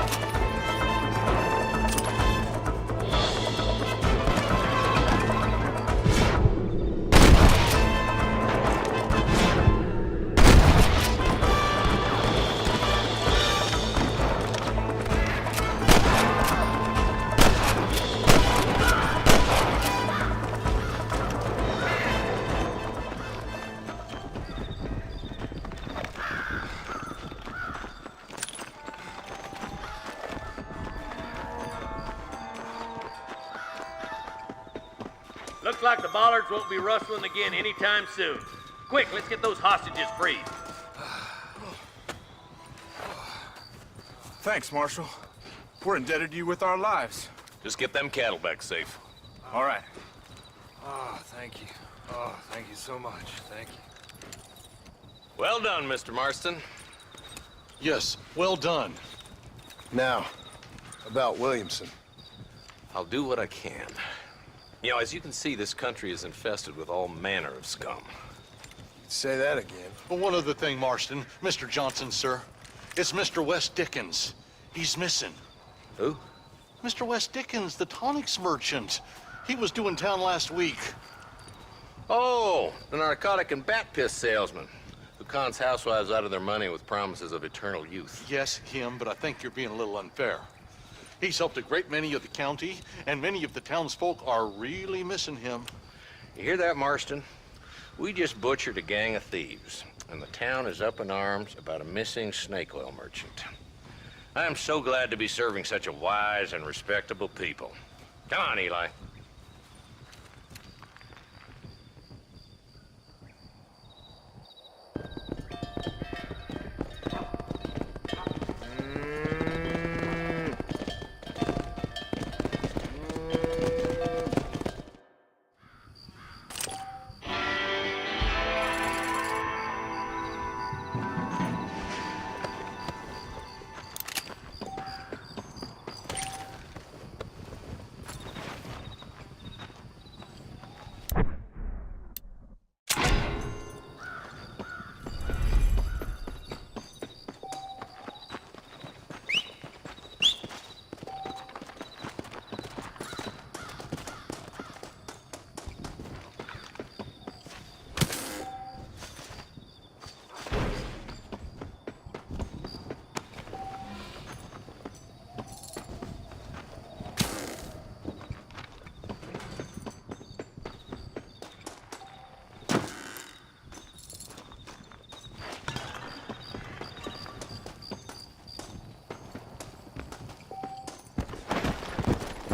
Looks like the bollards won't be rustling again anytime soon. Quick, let's get those hostages freed. Thanks, Marshal. We're indebted to you with our lives. Just get them cattle back safe. All right. Oh, thank you. Oh, thank you so much. Thank you. Well done, Mr. Marston. Yes, well done. Now, about Williamson. I'll do what I can. You know, as you can see, this country is infested with all manner of scum. Say that again. Well, one other thing, Marston. Mr. Johnson, sir. It's Mr. Wes Dickens. He's missing. Who? Mr. Wes Dickens, the tonics merchant. He was due in town last week. Oh, the narcotic and bat piss salesman who cons housewives out of their money with promises of eternal youth. Yes, him, but I think you're being a little unfair. He's helped a great many of the county, and many of the townsfolk are really missing him. You hear that, Marston? We just butchered a gang of thieves, and the town is up in arms about a missing snake oil merchant. I am so glad to be serving such a wise and respectable people. Come on, Eli.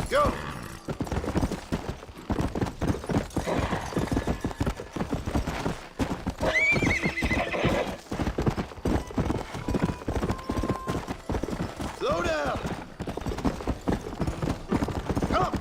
Go! Slow down! Come!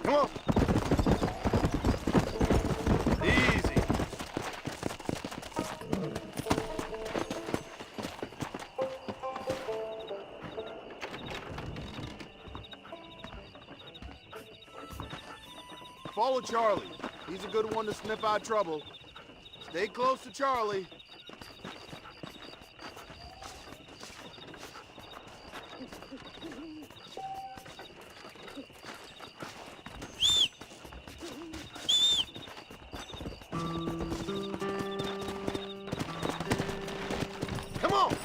Come on. Easy. Follow Charlie. He's a good one to sniff out trouble. Stay close to Charlie. Come on!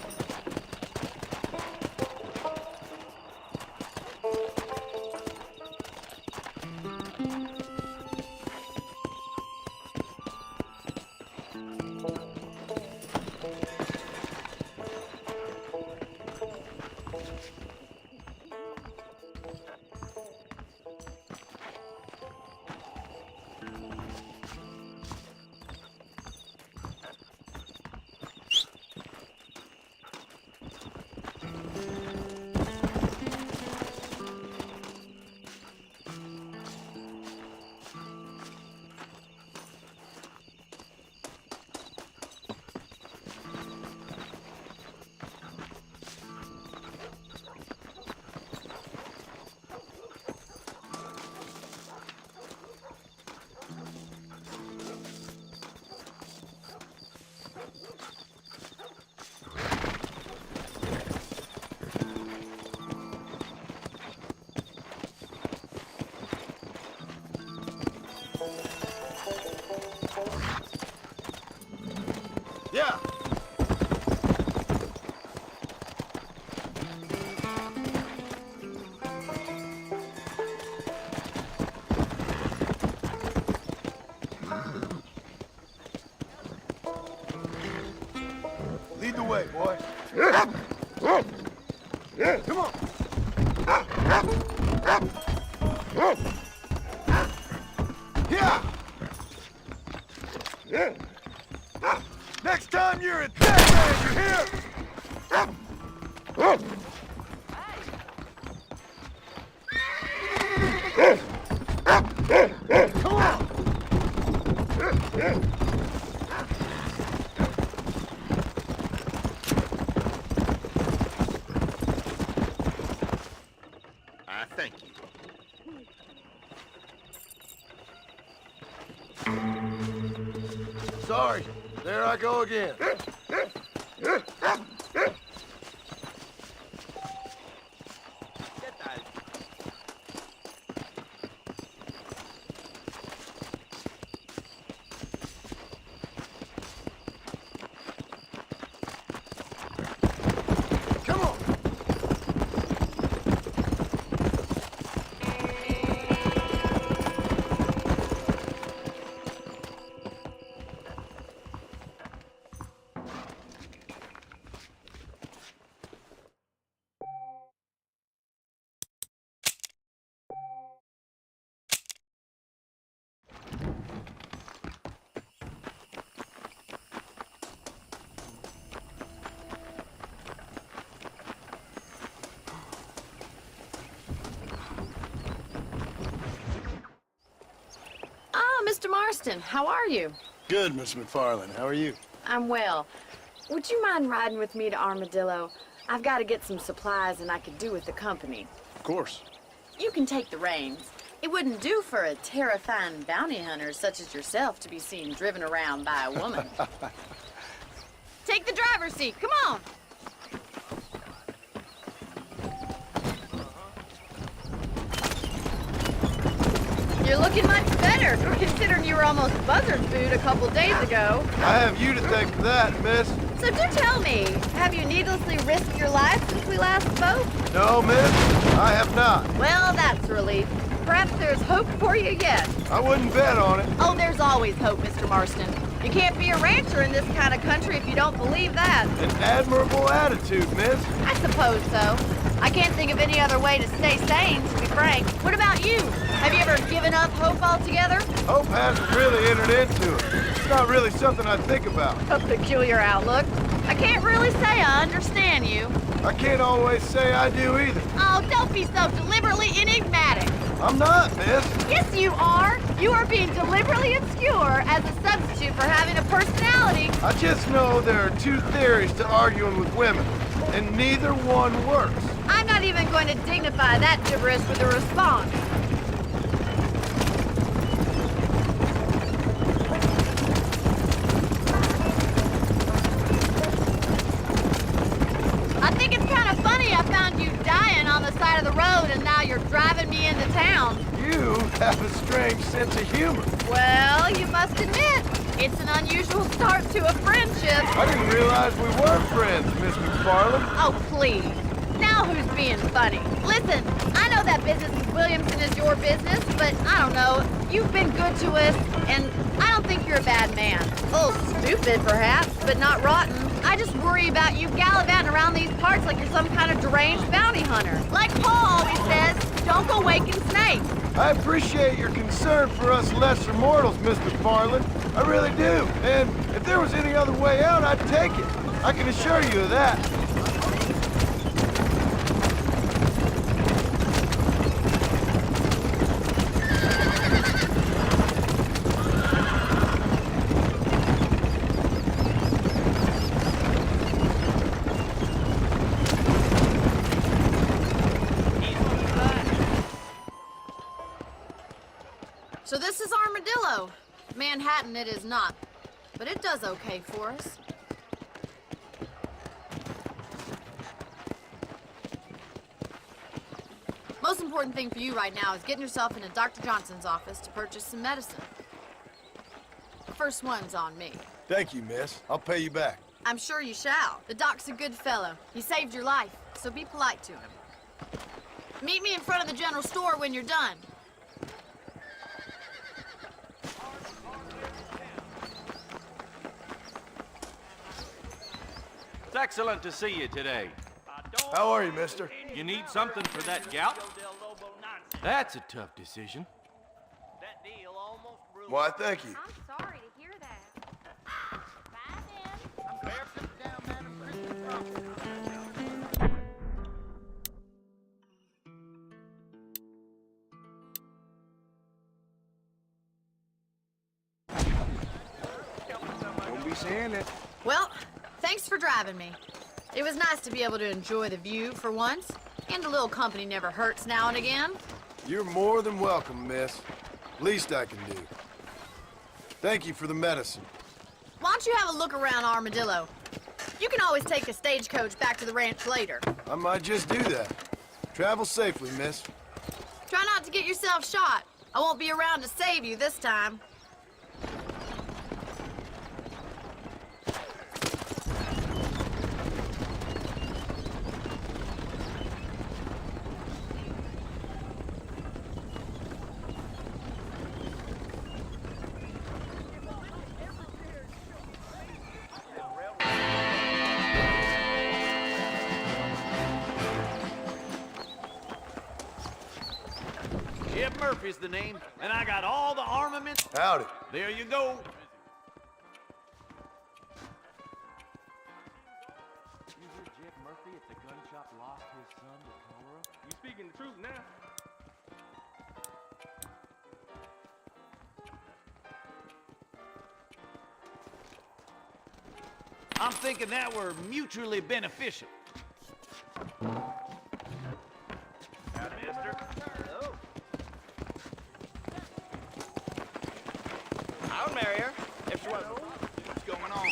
Yeah. Lead the way, boy. Come on. Yeah. Next time you're a dead man, you hear? Come on! I thank you. Sorry, there I go again. Come on. Mr. Marston, how are you? Good, Miss McFarland. How are you? I'm well. Would you mind riding with me to Armadillo? I've got to get some supplies and I could do with the company. Of course. You can take the reins. It wouldn't do for a terrifying bounty hunter such as yourself to be seen driven around by a woman. Take the driver's seat. Come on. You're looking much better, considering you were almost buzzard food a couple days ago. I have you to thank for that, miss. So do tell me, have you needlessly risked your life since we last spoke? No, miss, I have not. Well, that's a relief. Perhaps there's hope for you yet. I wouldn't bet on it. Oh, there's always hope, Mr. Marston. You can't be a rancher in this kind of country if you don't believe that. An admirable attitude, miss. I suppose so. I can't think of any other way to stay sane, to be frank. What about you? Have you ever given up hope altogether? Hope hasn't really entered into it. It's not really something I think about. A peculiar outlook. I can't really say I understand you. I can't always say I do either. Oh, don't be so deliberately enigmatic. I'm not, miss. Yes, you are. You are being deliberately obscure as a substitute for having a personality. I just know there are two theories to arguing with women, and neither one works. I'm not even going to dignify that gibberish with a response. I think it's kind of funny I found you dying on the side of the road and now you're driving me into town. You have a strange sense of humor. Well, you must admit, it's an unusual start to a friendship. I didn't realize we were friends, Miss McFarland. Oh, please. Now who's being funny? Listen, I know that business with Williamson is your business, but I don't know. You've been good to us, and I don't think you're a bad man. A little stupid, perhaps, but not rotten. I just worry about you gallivanting around these parts like you're some kind of deranged bounty hunter. Like Paul always says, don't go waking snakes. I appreciate your concern for us lesser mortals, Miss McFarland. I really do. And if there was any other way out, I'd take it. I can assure you of that. So this is Armadillo. Manhattan it is not, but it does okay for us. Most important thing for you right now is getting yourself into Dr. Johnson's office to purchase some medicine. The first one's on me. Thank you, miss. I'll pay you back. I'm sure you shall. The doc's a good fellow. He saved your life, so be polite to him. Meet me in front of the general store when you're done. It's excellent to see you today. How are you, mister? You need something for that gout? That's a tough decision. Why, thank you. I'm sorry to hear that. Don't be saying it. Well, thanks for driving me. It was nice to be able to enjoy the view for once, and a little company never hurts now and again. You're more than welcome, miss. Least I can do. Thank you for the medicine. Why don't you have a look around Armadillo? You can always take a stagecoach back to the ranch later. I might just do that. Travel safely, miss. Try not to get yourself shot. I won't be around to save you this time. Murphy's the name, and I got all the armaments. Howdy. There you go. You hear Jeff Murphy at the gun shop lost his son to cholera? You speaking the truth now? I'm thinking that were mutually beneficial. I'll marry her if she wants. What's going on?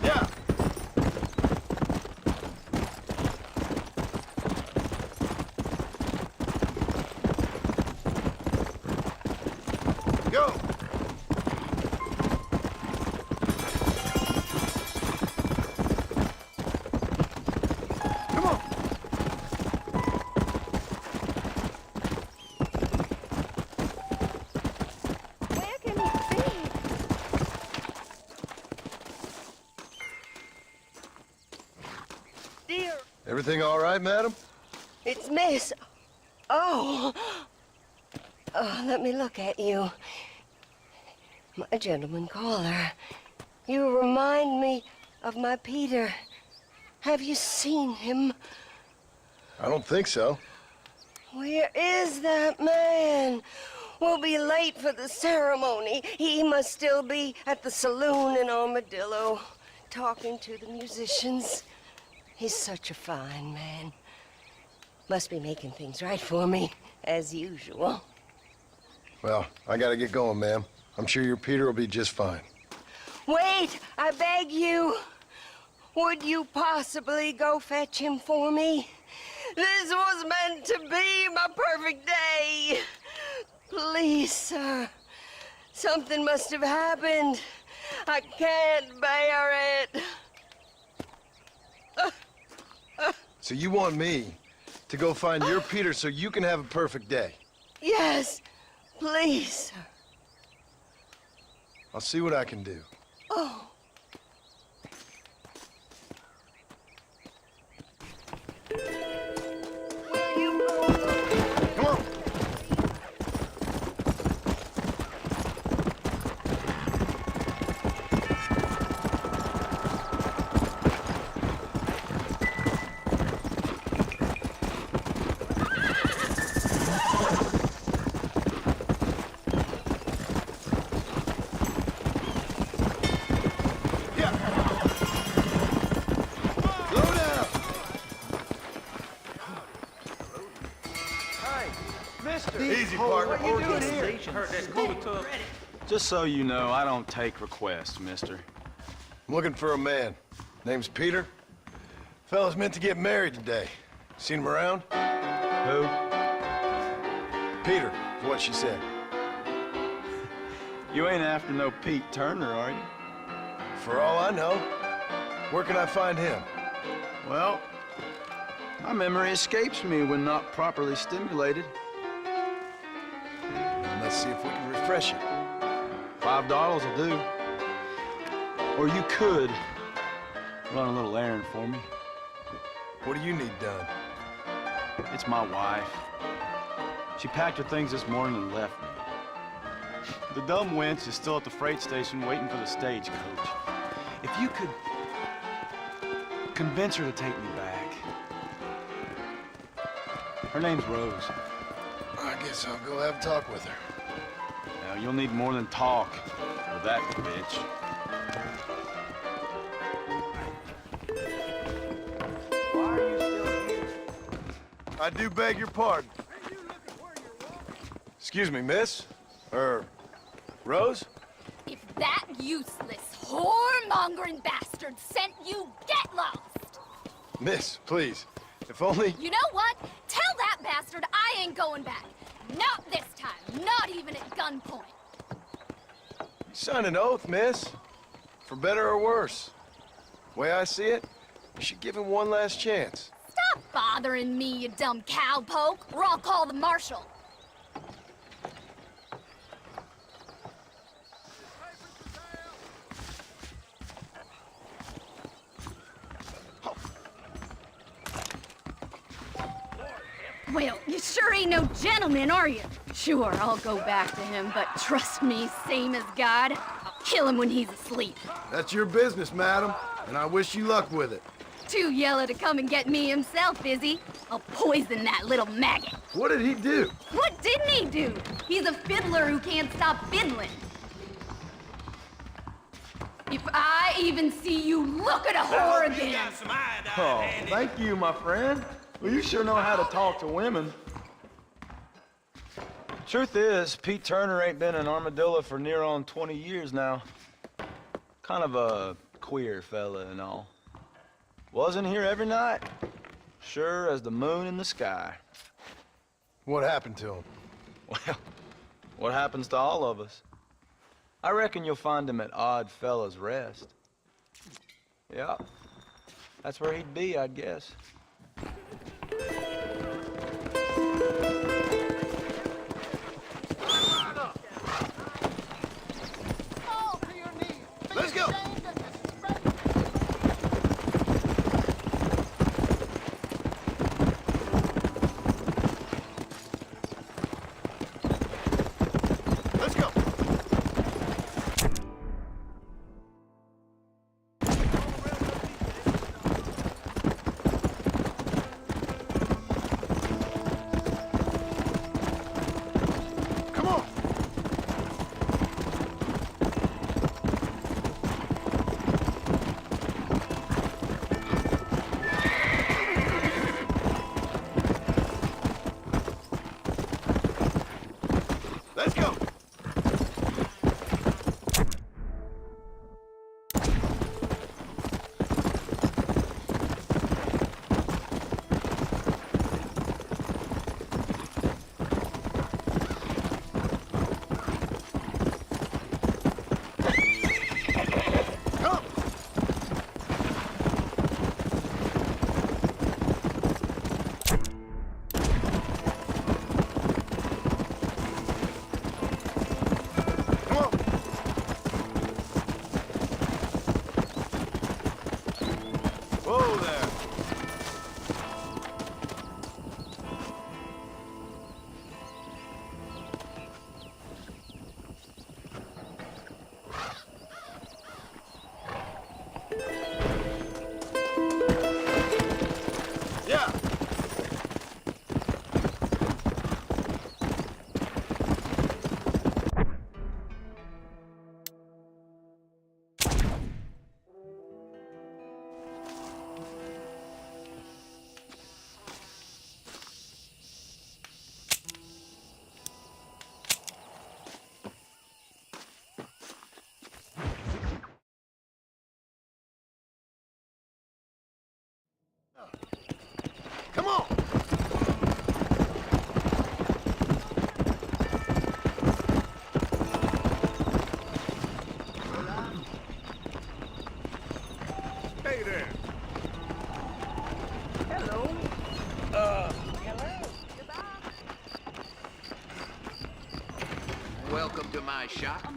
Yeah. Go. Everything all right, madam? It's Miss. Oh. Oh, let me look at you. My gentleman caller, you remind me of my Peter. Have you seen him? I don't think so. Where is that man? We'll be late for the ceremony. He must still be at the saloon in Armadillo, talking to the musicians. He's such a fine man. Must be making things right for me, as usual. Well, I gotta get going, ma'am. I'm sure your Peter will be just fine. Wait, I beg you. Would you possibly go fetch him for me? This was meant to be my perfect day. Please, sir. Something must have happened. I can't bear it. So you want me to go find your Peter so you can have a perfect day? Yes, please, sir. I'll see what I can do. Oh. Come on. Easy, partner. What you doing here? Heard that's cool too. Just so you know, I don't take requests, mister. I'm looking for a man. Name's Peter. Fella's meant to get married today. Seen him around? Who? Peter, is what she said. You ain't after no Pete Turner, are you? For all I know. Where can I find him? Well, my memory escapes me when not properly stimulated. Let's see if we can refresh it. $5 will do. Or you could run a little errand for me. What do you need done? It's my wife. She packed her things this morning and left me. The dumb wench is still at the freight station waiting for the stagecoach. If you could convince her to take me back. Her name's Rose. I guess I'll go have a talk with her. Now, you'll need more than talk with that bitch. Why are you still here? I do beg your pardon. Excuse me, miss? Rose? If that useless, whoremongering bastard sent you, get lost! Miss, please. If only... You know what? Tell that bastard I ain't going back. Not this time. Not even at gunpoint. You signed an oath, miss. For better or worse. Way I see it, you should give him one last chance. Stop bothering me, you dumb cowpoke, or I'll call the Marshal. Well, you sure ain't no gentleman, are you? Sure, I'll go back to him, but trust me, same as God, I'll kill him when he's asleep. That's your business, madam, and I wish you luck with it. Too yellow to come and get me himself, is he? I'll poison that little maggot. What did he do? What didn't he do? He's a fiddler who can't stop fiddling. If I even see you look at a whore again. Oh, thank you, my friend. Well, you sure know how to talk to women. Truth is, Pete Turner ain't been in Armadillo for near on 20 years now. Kind of a queer fella and all. Wasn't here every night. Sure as the moon in the sky. What happened to him? Well, what happens to all of us? I reckon you'll find him at Odd Fella's Rest. Yeah, that's where he'd be, I'd guess. Let's go! Let's go! shot?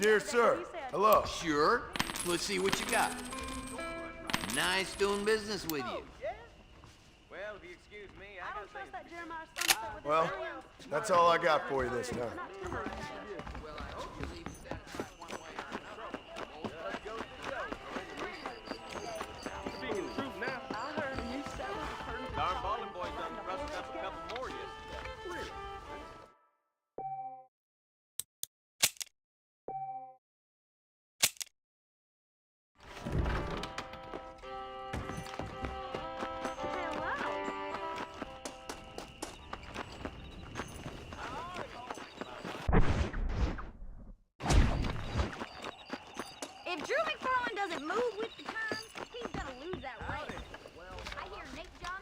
Dear sir, hello. Sure. Let's see what you got. Nice doing business with you. Well, if you excuse me, I gotta say... Well, that's all I got for you this time. Speaking the truth now. I heard you said it. Darn bowling boy done rusted up a couple more yesterday. If Drew McFarlane doesn't move with the times, he's gonna lose that race. I hear Nate Johnson...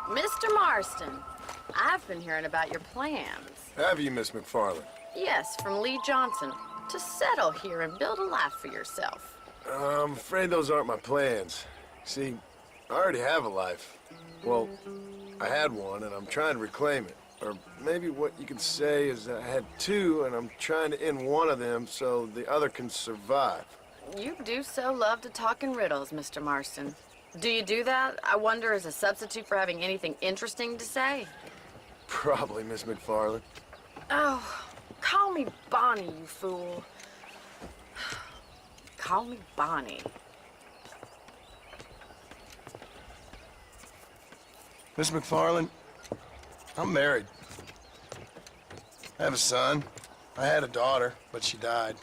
Mr. Marston, I've been hearing about your plans. Have you, Miss McFarland? Yes, from Lee Johnson, to settle here and build a life for yourself. I'm afraid those aren't my plans. See, I already have a life. Well, I had one, and I'm trying to reclaim it. Or maybe what you could say is that I had two, and I'm trying to end one of them so the other can survive. You do so love to talk in riddles, Mr. Marston. Do you do that, I wonder, as a substitute for having anything interesting to say? Probably, Miss McFarland. Oh, call me Bonnie, you fool. Call me Bonnie. Miss McFarland, I'm married. I have a son. I had a daughter, but she died.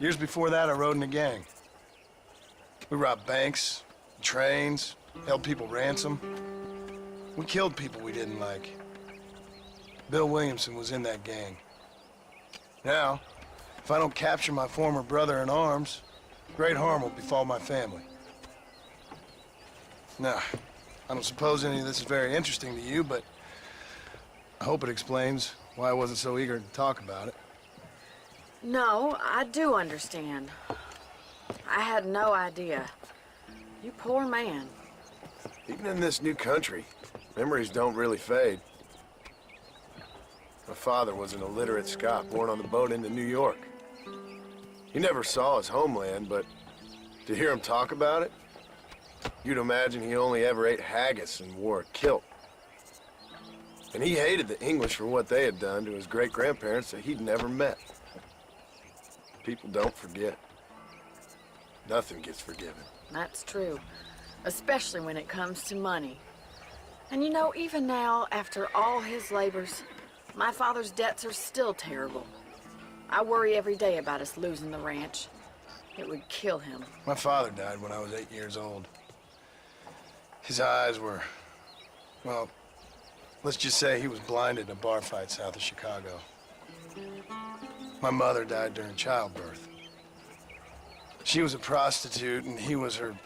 Years before that, I rode in a gang. We robbed banks, trains, held people ransom. We killed people we didn't like. Bill Williamson was in that gang. Now, if I don't capture my former brother in arms, great harm will befall my family. Now, I don't suppose any of this is very interesting to you, but I hope it explains why I wasn't so eager to talk about it. No, I do understand. I had no idea. You poor man. Even in this new country, memories don't really fade. My father was an illiterate Scot born on the boat into New York. He never saw his homeland, but to hear him talk about it, you'd imagine he only ever ate haggis and wore a kilt. And he hated the English for what they had done to his great-grandparents that he'd never met. People don't forget. Nothing gets forgiven. That's true, especially when it comes to money. And you know, even now, after all his labors, my father's debts are still terrible. I worry every day about us losing the ranch. It would kill him. My father died when I was 8 years old. His eyes were, well, let's just say he was blinded in a bar fight south of Chicago. My mother died during childbirth. She was a prostitute, and he was her,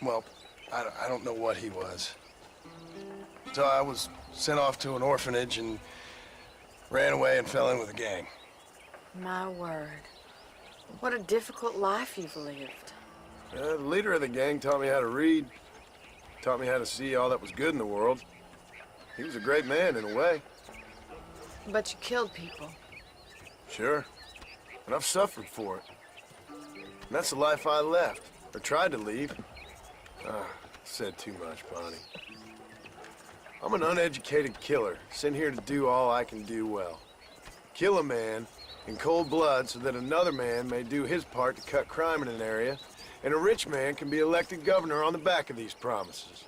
well, I don't know what he was. So I was sent off to an orphanage and ran away and fell in with a gang. My word. What a difficult life you've lived. The leader of the gang taught me how to read, taught me how to see all that was good in the world. He was a great man in a way. But you killed people. Sure. And I've suffered for it. And that's the life I left, or tried to leave. Said too much, Bonnie. I'm an uneducated killer, sent here to do all I can do well. Kill a man in cold blood so that another man may do his part to cut crime in an area, and a rich man can be elected governor on the back of these promises.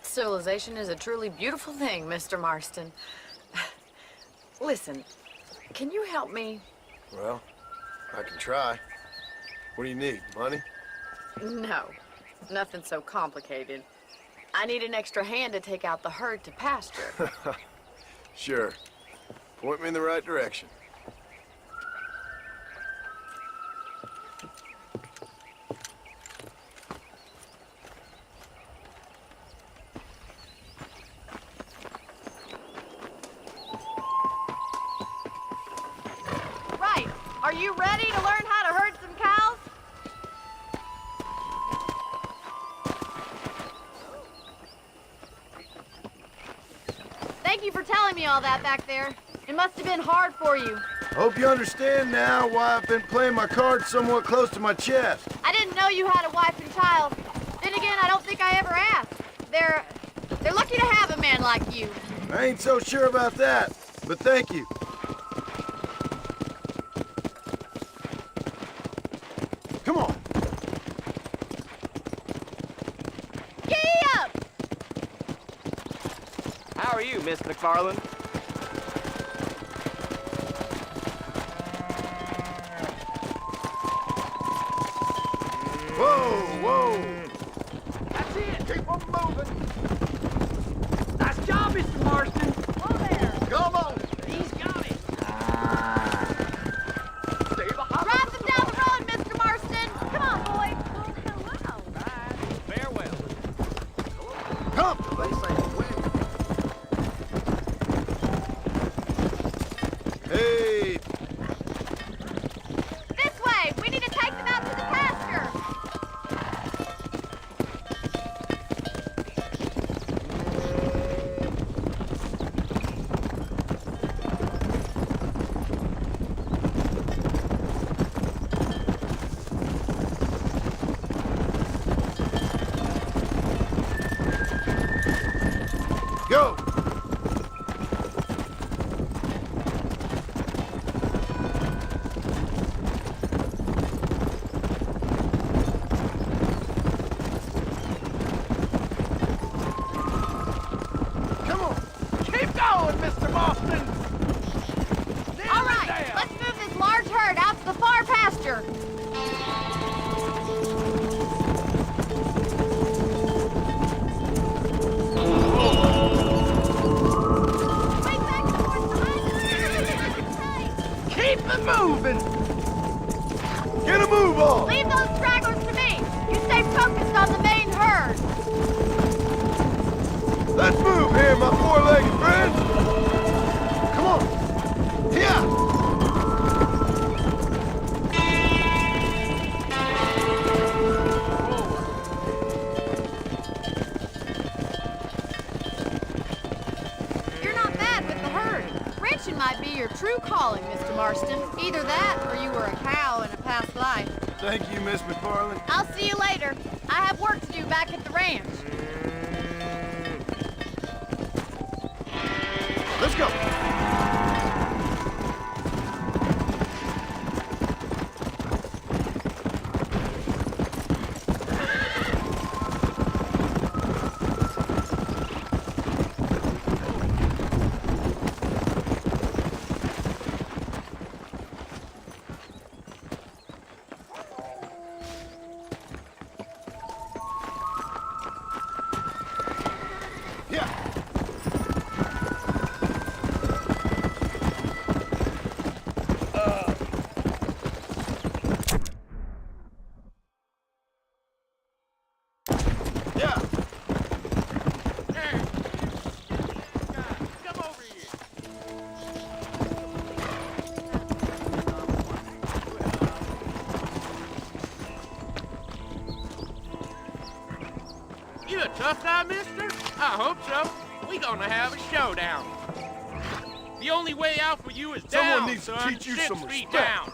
Civilization is a truly beautiful thing, Mr. Marston. Listen, can you help me? Well, I can try. What do you need, money? No, nothing so complicated. I need an extra hand to take out the herd to pasture. Sure. Point me in the right direction. you ready to learn how to herd some cows? Thank you for telling me all that back there. It must have been hard for you. Hope you understand now why I've been playing my cards somewhat close to my chest. I didn't know you had a wife and child. Then again, I don't think I ever asked. They're lucky to have a man like you. I ain't so sure about that, but thank you. Come on. Giddy up! How are you, Miss McFarland? Whoa, whoa! That's it! Keep on moving! Nice job, Mr. Marston! Whoa there! Come on! He's got it! Stay behind! Drive them down the road, Mr. Marston! Come on, boys! Well, hello! Bye. Farewell. Come! Hey! This way! We need to take them out to the pasture! Go! Come on! Keep going, Mr. Marston! All right, let's move this large herd out to the far pasture. Wait back the horse behind us. Keep it moving! Get a move on! Leave those stragglers to me. You stay focused on the main herd. Let's move here, my four-legged friends! Come on! Here! You're not bad with the herd. Ranching might be your true calling, Mr. Marston. Either that or you were a cow in a past life. Thank you, Miss McFarland. I'll see you later. I have work to do back at the ranch. Let's go! You a tough guy, mister? I hope so. We gonna have a showdown. The only way out for you is down, Someone needs to son. teach you 6 some feet respect. down.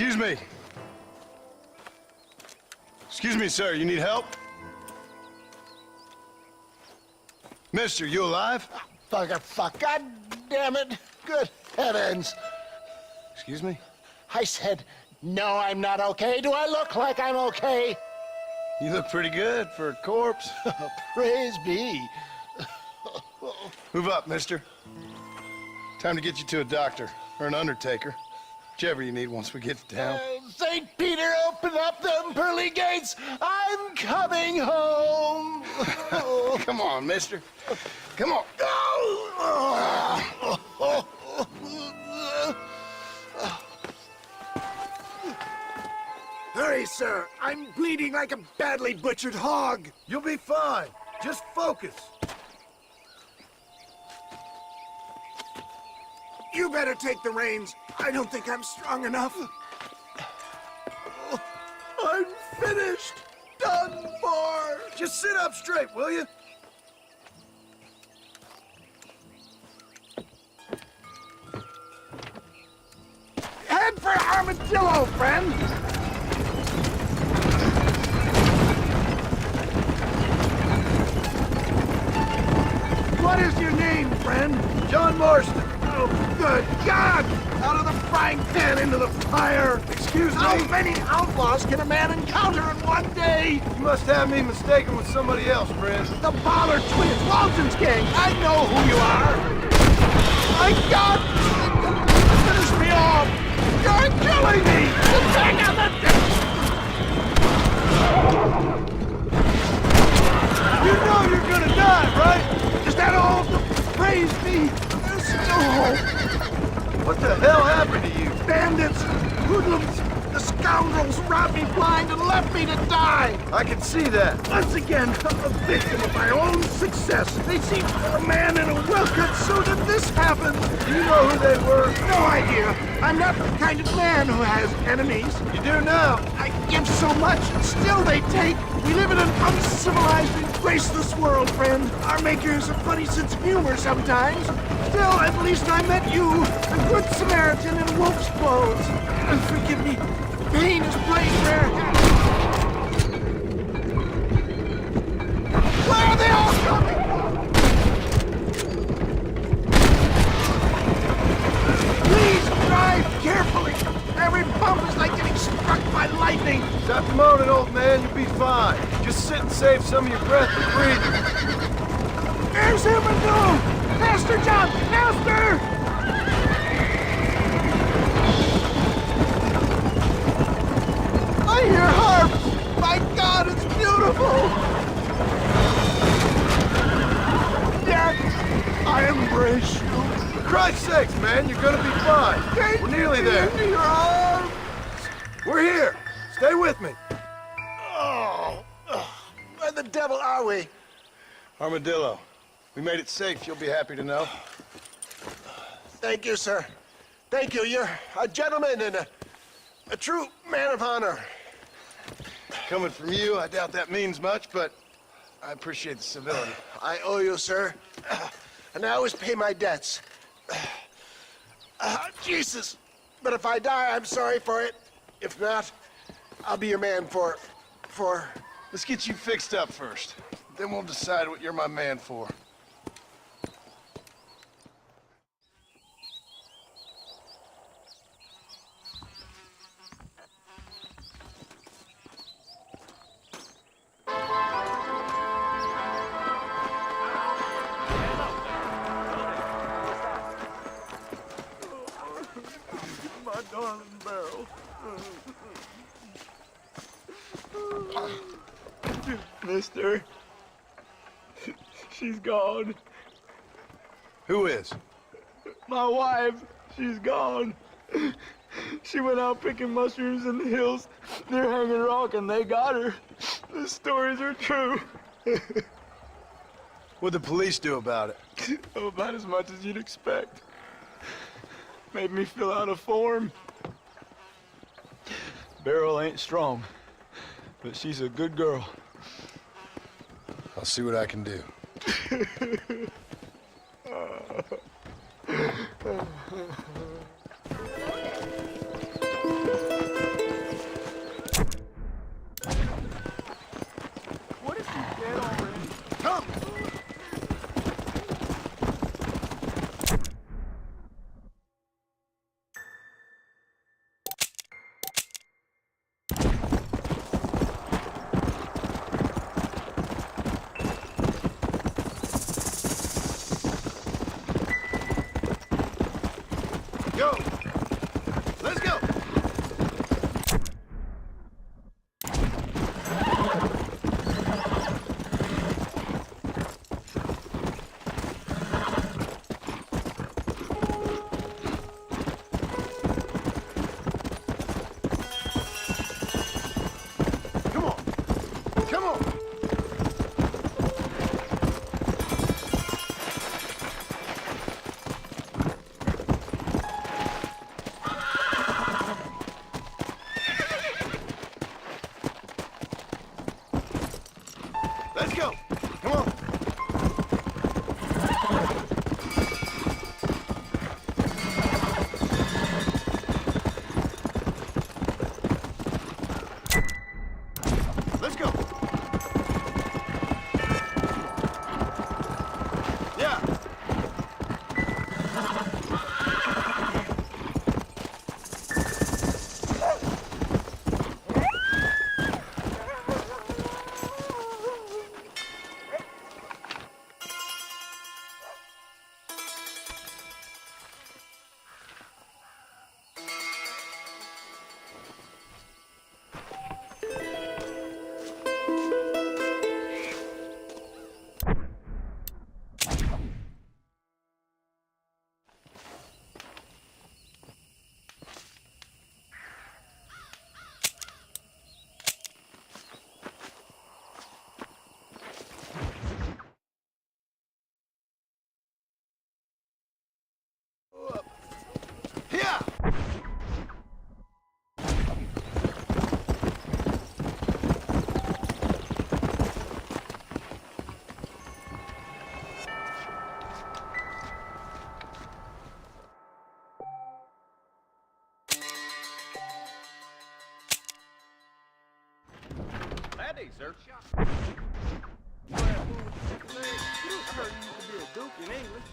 Excuse me. Excuse me, sir. You need help? Mister, you alive? Fuck. God damn it. Good heavens. Excuse me? I said, no, I'm not okay. Do I look like I'm okay? You look pretty good for a corpse. Praise be. Move up, mister. Time to get you to a doctor or an undertaker. Whichever you need once we get down. St. Peter, open up them pearly gates. I'm coming home. Come on, mister. Come on. Hurry, sir. I'm bleeding like a badly butchered hog. You'll be fine. Just focus. You better take the reins. I don't think I'm strong enough. I'm finished. Done for. Just sit up straight, will you? Head for Armadillo, friend. What is your name, friend? John Marston. Oh, good God! Out of the frying pan into the fire! Excuse me? How many outlaws can a man encounter in one day? You must have me mistaken with somebody else, friend. The Pollard twins, Walton's gang! I know who you are! My God! Finish me off! You're killing me! Attack on the... You know you're gonna die, right? Is that all? Praise me! There's still hope! What the hell happened to you? Bandits! Hoodlums! The scoundrels robbed me blind and left me to die! I can see that. Once again, I'm a victim of my own success. They seem for a man in a well-cut suit and this happened. Do you know who they were? No idea. I'm not the kind of man who has enemies. You do now. I give so much and still they take. We live in an uncivilized and graceless world, friend. Our maker has a funny sense of humor sometimes. Still, at least I met you, a good Samaritan in wolf's clothes. Forgive me, Payne is playing rare havoc. Where are they all coming from? Please drive carefully. Every bump is like getting struck by lightning. Stop moaning, old man. You'll be fine. Just sit and save some of your breath and breathe. There's him and go! Master John! Master! I hear harps! My God, it's beautiful! Yet, I embrace you. For Christ's sakes, man, you're gonna be fine. We're nearly there. Into your arms. We're here. Stay with me. Oh, where the devil are we? Armadillo. We made it safe, you'll be happy to know. Thank you, sir. Thank you. You're a gentleman and a true man of honor. Coming from you, I doubt that means much, but I appreciate the civility. I owe you, sir. And I always pay my debts. Jesus. But if I die, I'm sorry for it. If not, I'll be your man for... Let's get you fixed up first. Then we'll decide what you're my man for. My darling Beryl. Mister, she's gone. Who is? My wife, she's gone. She went out picking mushrooms in the hills near Hanging Rock and they got her. The stories are true. What'd the police do about it? Oh, about as much as you'd expect. Made me feel out of form. Beryl ain't strong, but she's a good girl. I'll see what I can do. Let's go. Come on. Let's go. Yeah. Howdy, sir. I heard you used to be a duke in English.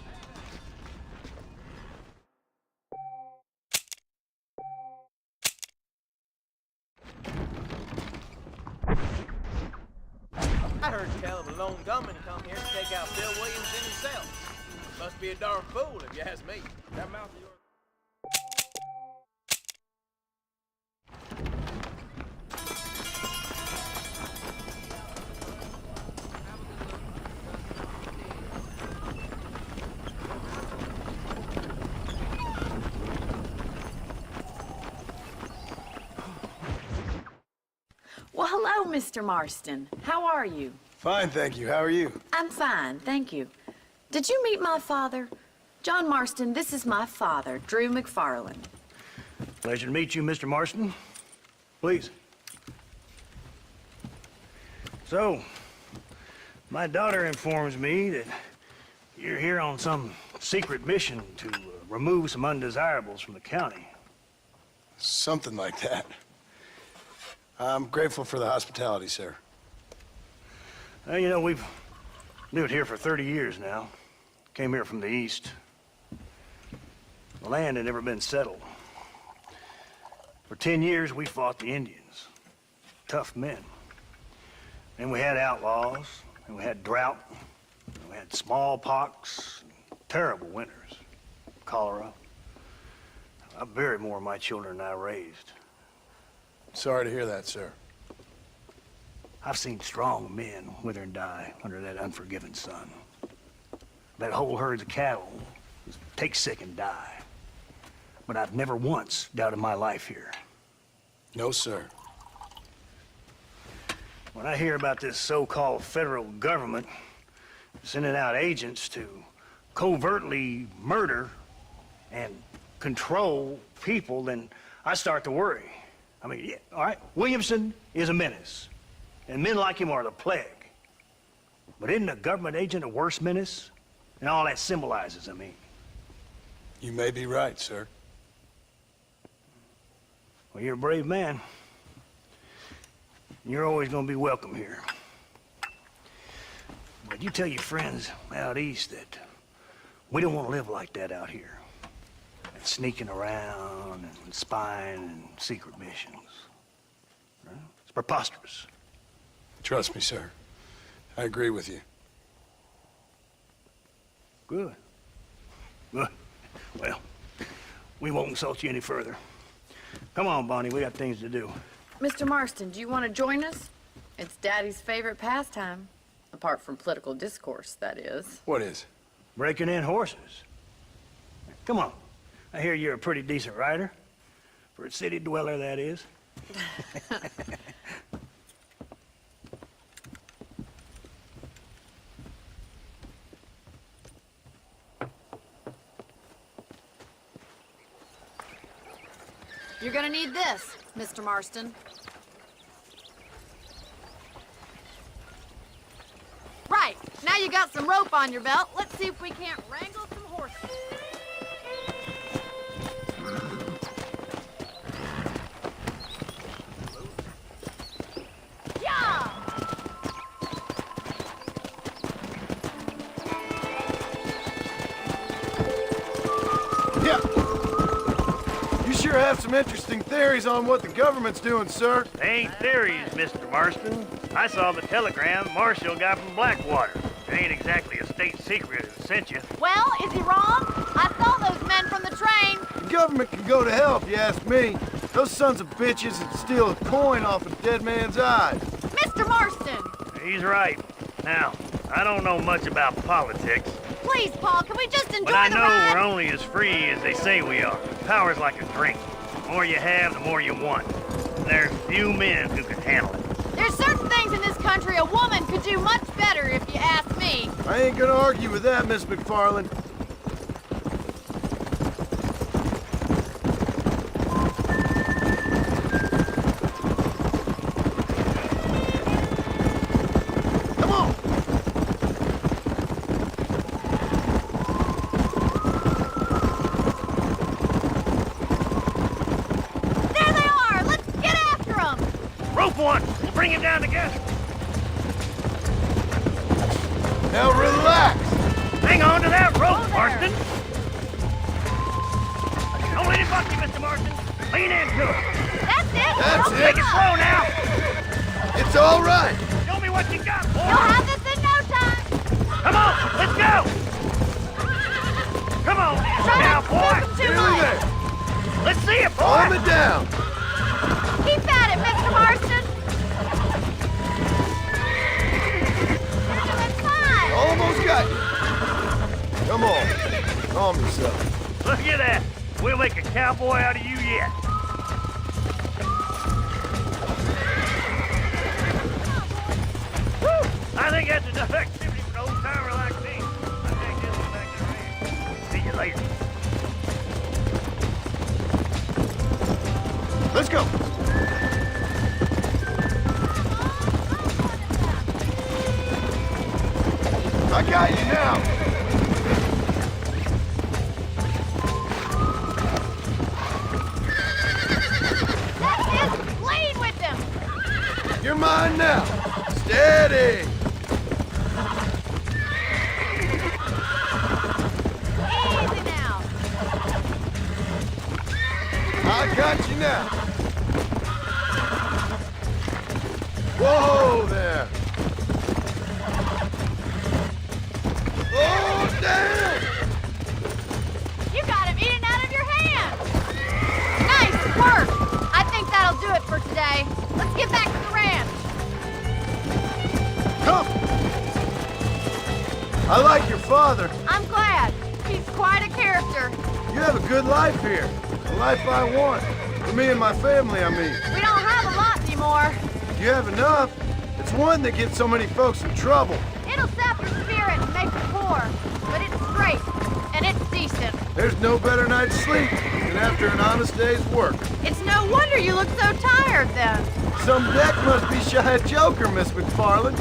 I heard tell of a lone gunman come here to take out Bill Williamson himself. Must be a darn fool if you ask me. That mouth of yours. Well, hello, Mr. Marston. How are you? Fine, thank you. How are you? I'm fine, thank you. Did you meet my father? John Marston, this is my father, Drew McFarland. Pleasure to meet you, Mr. Marston. Please. So, my daughter informs me that you're here on some secret mission to remove some undesirables from the county. Something like that. I'm grateful for the hospitality, sir. Well, you know, we've lived here for 30 years now. Came here from the east. The land had never been settled. For 10 years, we fought the Indians. Tough men. Then we had outlaws, and we had drought, and we had smallpox, terrible winters, cholera. I buried more of my children than I raised. Sorry to hear that, sir. I've seen strong men wither and die under that unforgiving sun. That whole herds of cattle just take sick and die. But I've never once doubted my life here. No, sir. When I hear about this so-called federal government sending out agents to covertly murder and control people, then I start to worry. I mean, yeah, all right, Williamson is a menace, and men like him are the plague. But isn't a government agent a worse menace? And all that symbolizes, I mean. You may be right, sir. Well, you're a brave man. You're always gonna be welcome here. But you tell your friends out east that we don't want to live like that out here. And sneaking around and spying and secret missions. Right? It's preposterous. Trust me, sir. I agree with you. Good. Good. Well, we won't insult you any further. Come on, Bonnie, we got things to do. Mr. Marston, do you want to join us? It's Daddy's favorite pastime. Apart from political discourse, that is. What is? Breaking in horses. Come on. I hear you're a pretty decent rider. For a city dweller, that is. You're gonna need this, Mr. Marston. right, now you got some rope on your belt. Let's see if we can't wrangle some horses. Yeah! Yeah. You sure have some interesting theories on what the government's doing, sir. They ain't theories, Mr. Marston. I saw the telegram Marshal got from Blackwater. It ain't exactly a state secret that sent you. Well, is he wrong? I saw those men from the train. The government can go to hell if you ask me. Those sons of bitches that steal a coin off a dead man's eyes. Mr. Marston! He's right. Now, I don't know much about politics, Please, Paul, can we just enjoy but I the know ride? we're only as free as they say we are. Power's like a drink. The more you have, the more you want. There's few men who can handle it. There's certain things in this country a woman could do much better, if you ask me. I ain't gonna argue with that, Miss McFarland. Come on! There they are! Let's get after them! Rope one! We'll bring him down together. Now relax! Hang on to that rope, Marston! Don't let him buck you, Mr. Marston. Lean into it. That's it! That's Don't it. give Take it up. slow now. It's all right! Show me what you got, boy. You'll have this in no time! Come on, let's go! Come on, Try now, not to boy. move too Nearly much! there! Let's see it, boy. Calm it down! Keep at it, Mr. Marston! You're doing fine! Almost got you. Come on. Calm yourself. Look at that. We'll make a cowboy out of you yet. Woo! I think that's enough activity for an old-timer like me. I think this will make the rain. See you later. Let's go. I got you now. That's it! Lead with them! You're mine now. Steady. Easy now! I got you now. Whoa there. Oh, damn. You got him eating out of your hand! Nice work! I think that'll do it for today. Let's get back to the ranch. Come. I like your father. I'm glad. He's quite a character. You have a good life here. The life I want. For me and my family, I mean. We don't have a lot anymore. You have enough. It's one that gets so many folks in trouble. It'll sap your spirit and make you poor. But it's straight. And it's decent. There's no better night's sleep than after an honest day's work. It's no wonder you look so tired then. Some deck must be shy of Joker, Miss McFarland.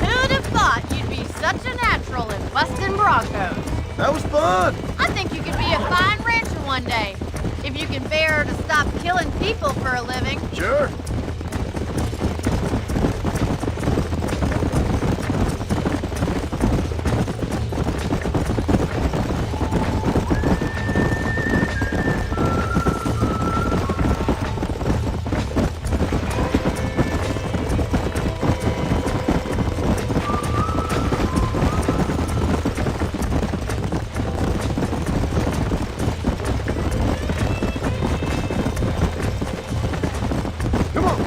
Who'd have thought you'd be such a natural in busting Broncos? That was fun. I think you could be a fine rancher one day. If you can bear to stop killing people for a living. Sure. Come on.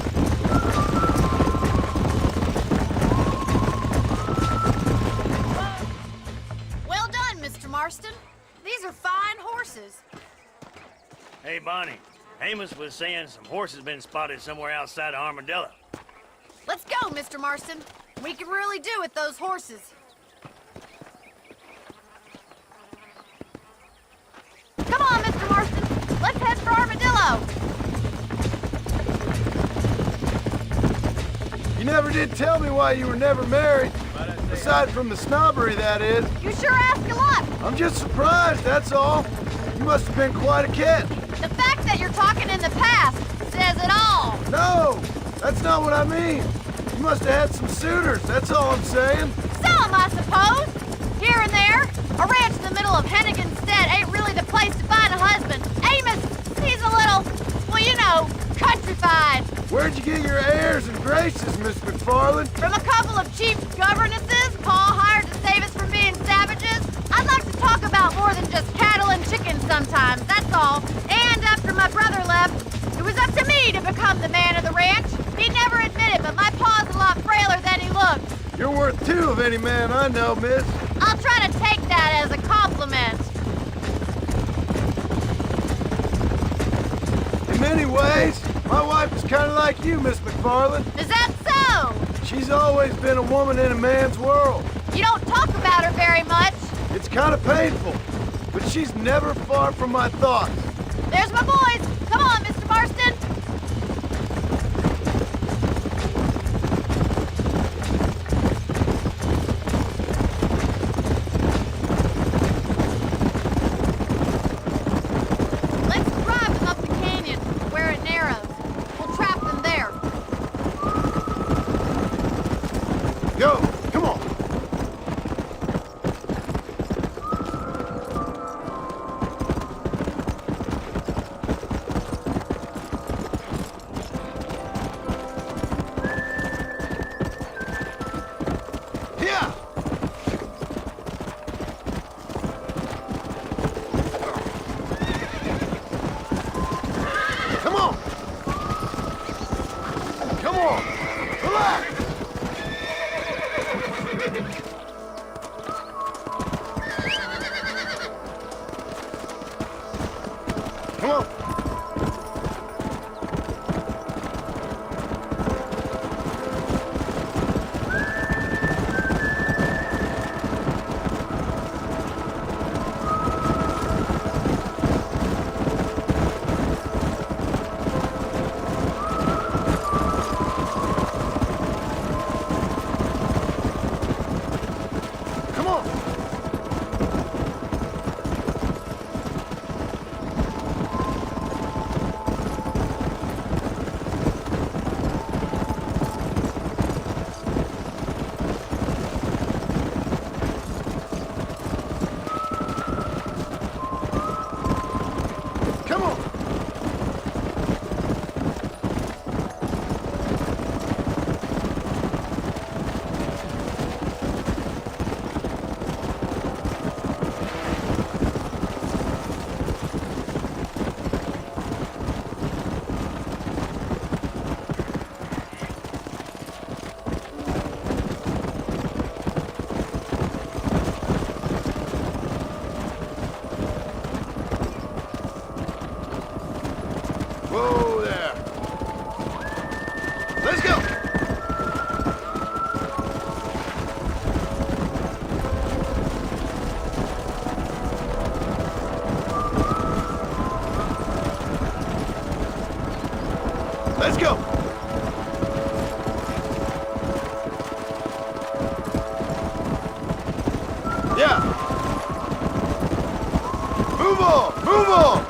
Well done, Mr. Marston. These are fine horses. Hey, Bonnie. Amos was saying some horses been spotted somewhere outside of Armadillo. Let's go, Mr. Marston. We can really do with those horses. Come on, Mr. Marston. Let's head for Armadillo. never did tell me why you were never married. Aside from the snobbery, that is. You sure ask a lot. I'm just surprised, that's all. You must have been quite a catch. The fact that you're talking in the past says it all. No, that's not what I mean. You must have had some suitors, that's all I'm saying. Some, I suppose. Here and there. A ranch in the middle of Hennigan's Stead ain't really the place to find a husband. Amos, he's a little, well, you know, countrified. Where'd you get your airs and graces, Miss McFarland? From a couple of cheap governesses Pa hired to save us from being savages. I'd like to talk about more than just cattle and chickens sometimes, that's all. And after my brother left, it was up to me to become the man of the ranch. He'd never admit it, but my pa's a lot frailer than he looks. You're worth two of any man I know, miss. I'll try to take that as a compliment. In many ways, my wife is kind of like you, Miss McFarland. Is that so? She's always been a woman in a man's world. You don't talk about her very much. It's kind of painful, but she's never far from my thoughts. There's my boys. Come on, Mr. Marston. Let's drive them up the canyon where it narrows. We'll trap them there. Go, come on. Yeah. Come on. Come on. Relax. Come on. Come on. Come on. Whoa there. Let's go. Let's go. Yeah. Move on. Move on.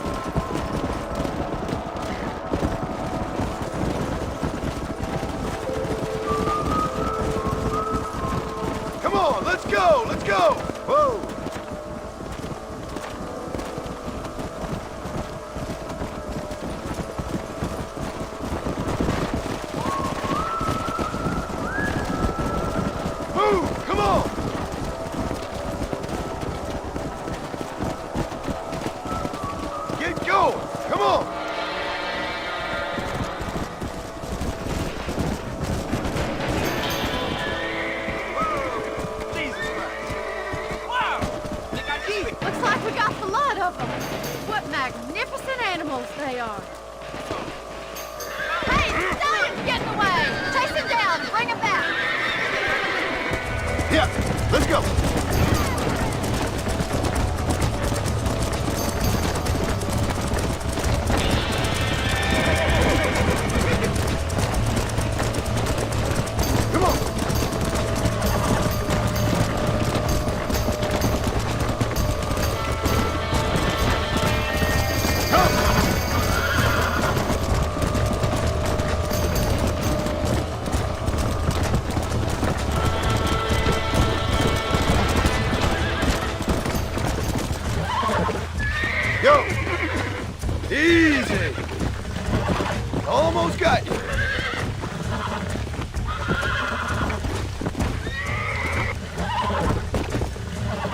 Come on, let's go, let's go! Whoa! Move, come on! Get going, come on! Looks like we got blood of them. What magnificent animals they are. Hey, the stallion's getting away. Chase him down and bring him back. Yeah, let's go! Easy. Almost got you.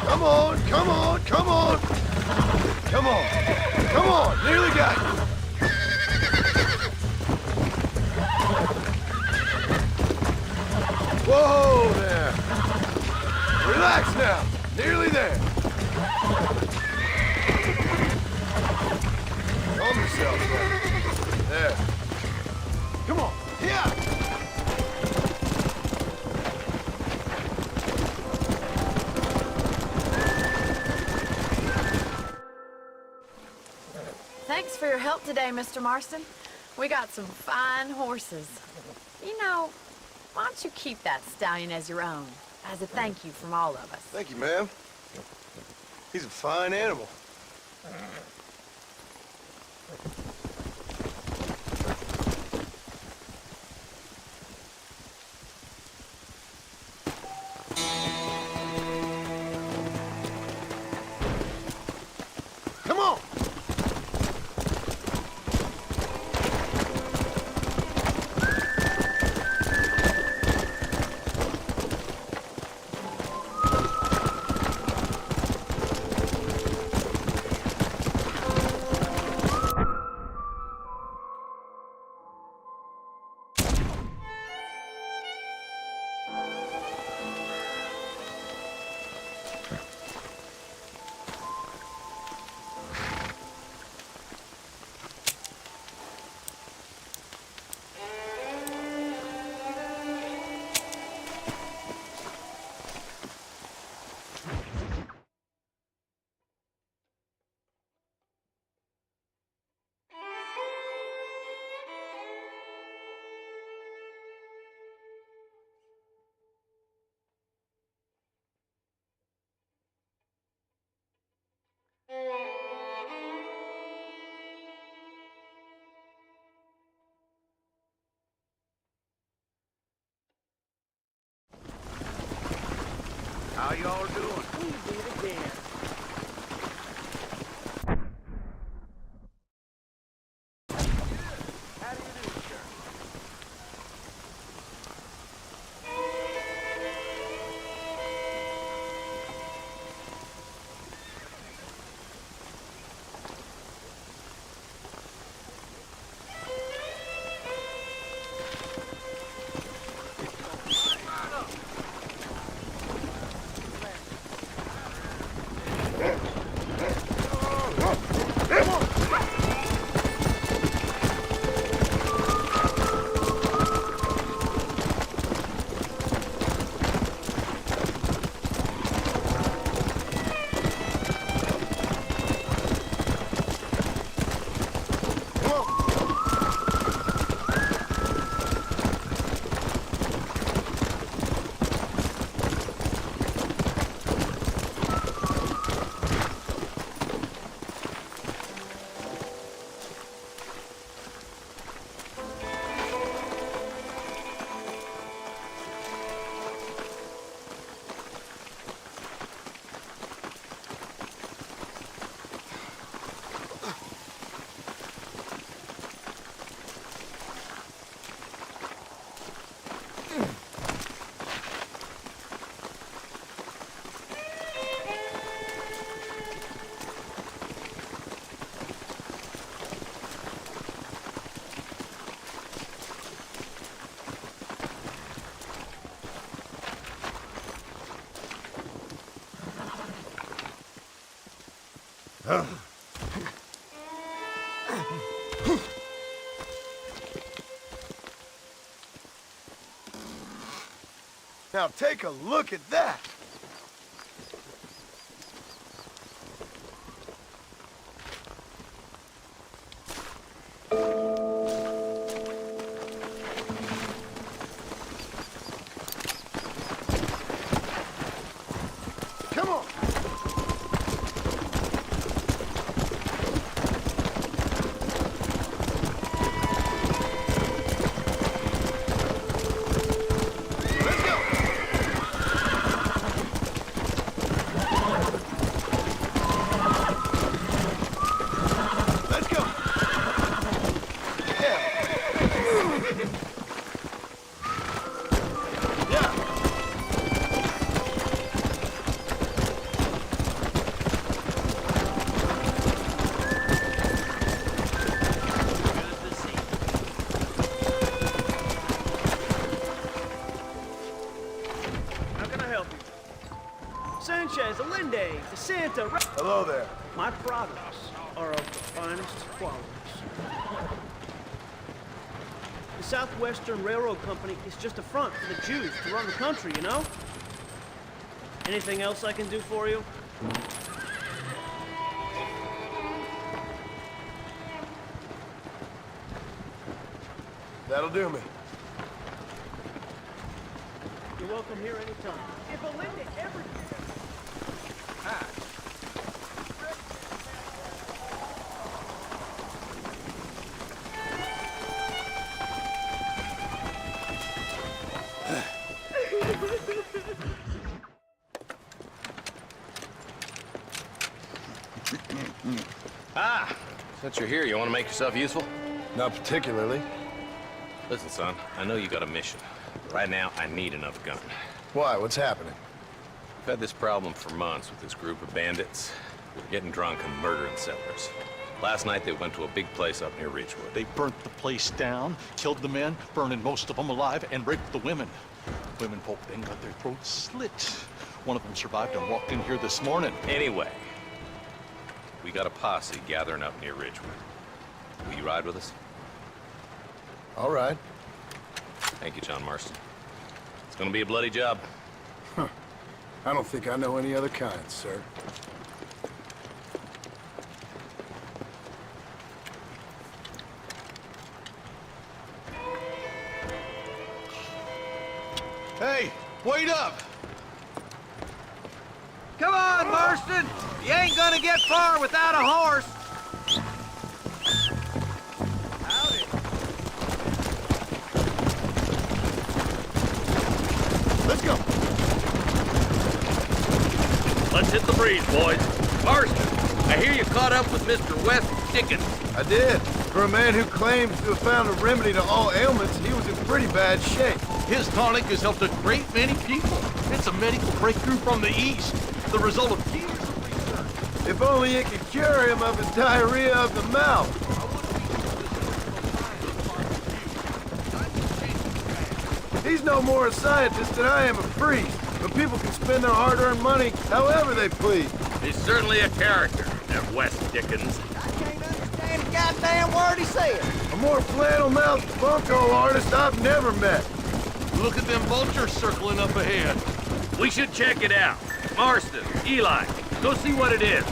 Come on, come on, come on. Come on, come on, nearly got you. Whoa there. Relax now, nearly there. Calm yourself, buddy. There. Come on, yeah. Thanks for your help today, Mr. Marston. We got some fine horses. You know, why don't you keep that stallion as your own, as a thank you from all of us? Thank you, ma'am. He's a fine animal. Come on! How y'all doing? We did it again. How do you do, sir? Now take a look at that. Come on. Let's go. Band-Aid, the Santa... Hello there. My products are of the finest qualities. The Southwestern Railroad Company is just a front for the Jews to run the country, you know? Anything else I can do for you? That'll do me. You're welcome here anytime. If Belinda ever... Since you're here, you want to make yourself useful? Not particularly. Listen, son, I know you got a mission. Right now, I need another gun. Why? What's happening? We've had this problem for months with this group of bandits. We're getting drunk and murdering settlers. Last night, they went to a big place up near Ridgewood. They burnt the place down, killed the men, burning most of them alive, and raped the women. Women folk then got their throats slit. One of them survived and walked in here this morning. Anyway, we got a posse gathering up near Ridgewood. Will you ride with us? All right. Thank you, John Marston. It's gonna be a bloody job. Huh. I don't think I know any other kind, sir. Hey, wait up! Come on, Marston! You ain't gonna get far without a horse! Howdy. Let's go! Let's hit the breeze, boys. Marston, I hear you caught up with Mr. West Dickens. I did. For a man who claims to have found a remedy to all ailments, he was in pretty bad shape. His tonic has helped a great many people. It's a medical breakthrough from the East. The result of years of research. If only it could cure him of his diarrhea of the mouth. He's no more a scientist than I am a priest. But people can spend their hard-earned money however they please. He's certainly a character, that West Dickens. I can't understand a goddamn word he said. A more flannel-mouthed bunko artist I've never met. Look at them vultures circling up ahead. We should check it out. Marston, Eli, go see what it is.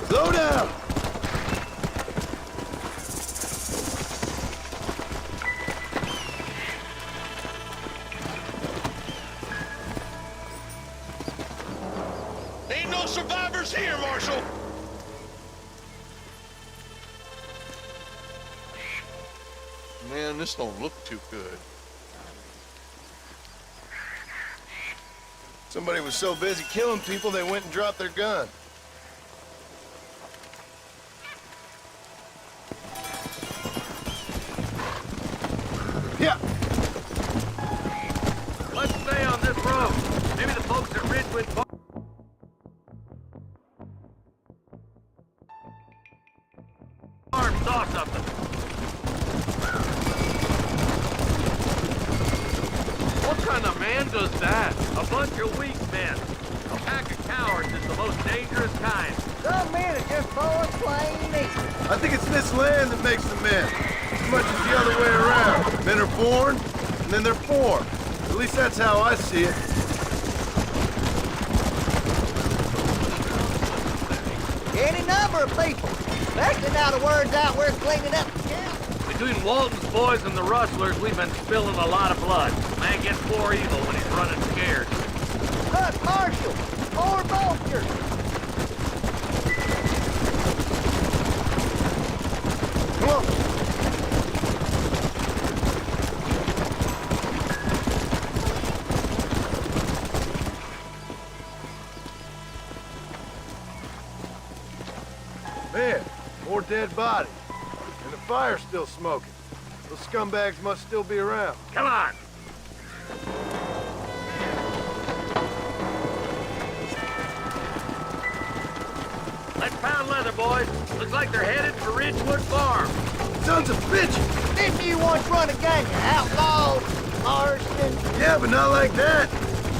Slow down! Ain't no survivors here, Marshal! Man, this don't look too good. Somebody was so busy killing people, they went and dropped their gun. Yeah. Let's stay on this road. Maybe the folks at Ridgewood Farm saw something. What kind of man does that? A bunch of weak men. A pack of cowards is the most dangerous kind. Some men are just born plain evil. I think it's this land that makes the men. As much as the other way around. Men are born, and then they're formed. At least that's how I see it. Any number of people. Especially now the word's out we're cleaning up the camp. Between Walton's boys and the rustlers, we've been spilling a lot of blood. Man gets more evil when he's running scared. Look, Marshal! More vultures! Come on! Man, more dead bodies. And the fire's still smoking. Those scumbags must still be around. Come on! Let's pound leather, boys. Looks like they're headed for Ridgewood Farm. Sons of bitches! Didn't you once run a gang of outlaws, Marston? Yeah, but not like that.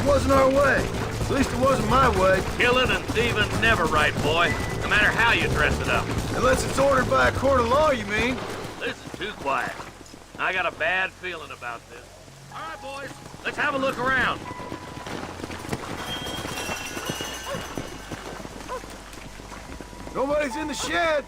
wasn't our way. At least it wasn't my way. Killing and thieving's never right, boy. No matter how you dress it up. Unless it's ordered by a court of law, you mean? Listen, too quiet. I got a bad feeling about this. All right, boys, let's have a look around. Nobody's in the shed.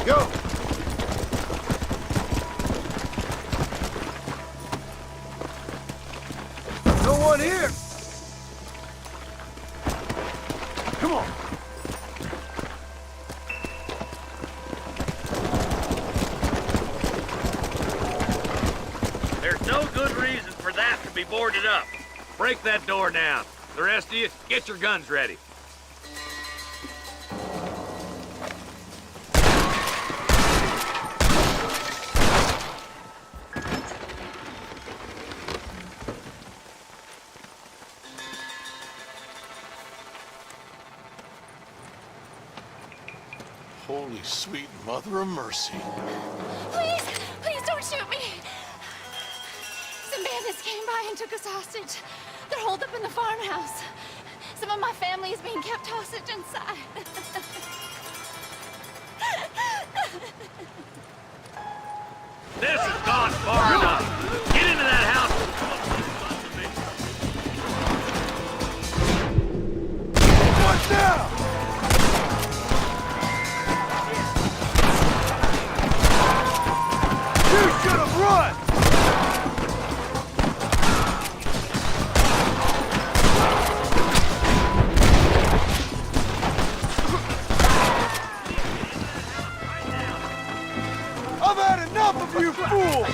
Go. No one here. Come on. There's no good reason for that to be boarded up. Break that door down. The rest of you, get your guns ready. Holy sweet mother of mercy. Please, please don't shoot me. Some bandits came by and took us hostage. They're holed up in the farmhouse. Some of my family is being kept hostage inside. This has gone far enough. Get into that house. What now? You should have run! I've had enough of you fools!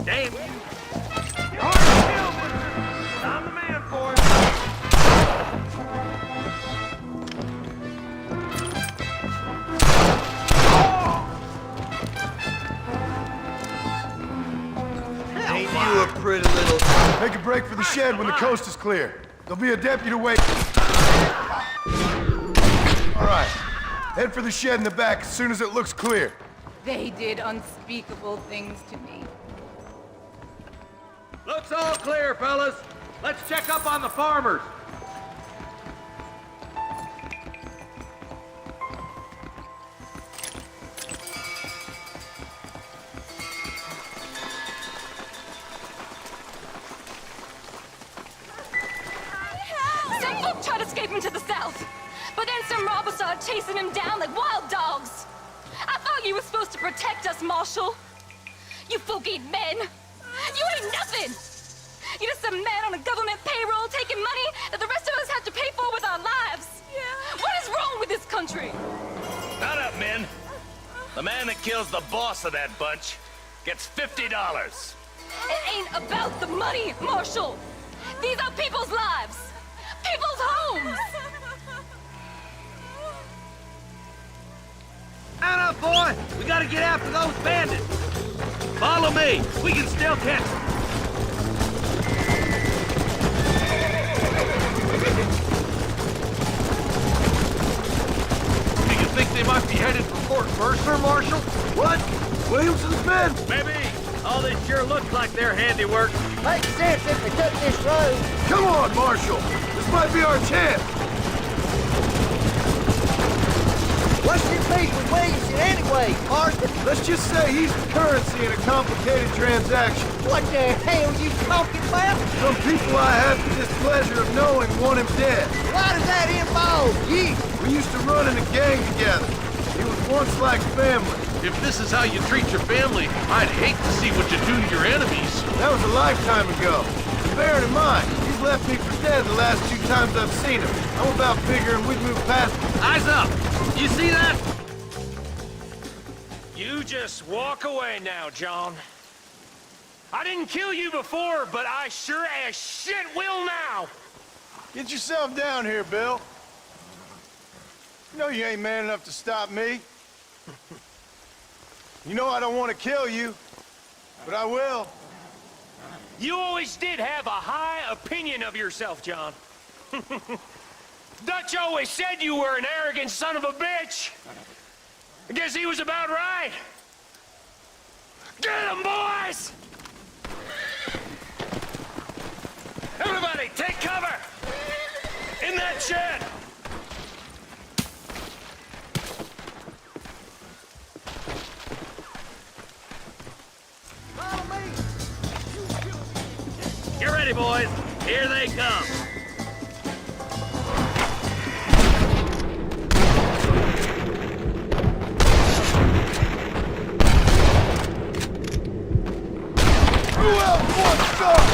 Damn. I'm the man for it. Ain't you a pretty little... Make a break for the shed when the coast is clear. There'll be a deputy wait. All right. Head for the shed in the back as soon as it looks clear. They did unspeakable things to me. Looks all clear, fellas. Let's check up on the farmers. Some folk tried to escape him to the south, but then some robbers started chasing him down like wild dogs. I thought you were supposed to protect us, Marshal. You folk ain't men. You ain't nothing. You're just some man on a government payroll taking money that the rest of us have to pay for with our lives. Yeah. What is wrong with this country? Not up, men. The man that kills the boss of that bunch gets $50. It ain't about the money, Marshal. These are people's lives. People's homes. Anna, boy! We gotta get after those bandits! Follow me! We can still catch them! Do you think they might be headed for Fort Mercer, Marshal? What? Williamson's men? Maybe. All this sure looks like their handiwork. Makes sense if we took this road. Come on, Marshal! This might be our chance! What's your beef with Williamson anyway, Marston? Let's just say he's the currency in a complicated transaction. What the hell you talking about? Some people I have the displeasure of knowing want him dead. Why does that involve you? We used to run in a gang together. He was once like family. If this is how you treat your family, I'd hate to see what you do to your enemies. That was a lifetime ago. And bear it in mind, he's left me for dead the last 2 times I've seen him. I'm about figuring we'd move past him. Eyes up! You see that? You just walk away now, John. I didn't kill you before, but I sure as shit will now! Get yourself down here, Bill. You know you ain't man enough to stop me. You know I don't want to kill you, but I will. You always did have a high opinion of yourself, John. Dutch always said you were an arrogant son of a bitch. I guess he was about right. Get him, boys! Everybody, take cover! In that shed! Get ready, boys. Here they come. Who else wants some?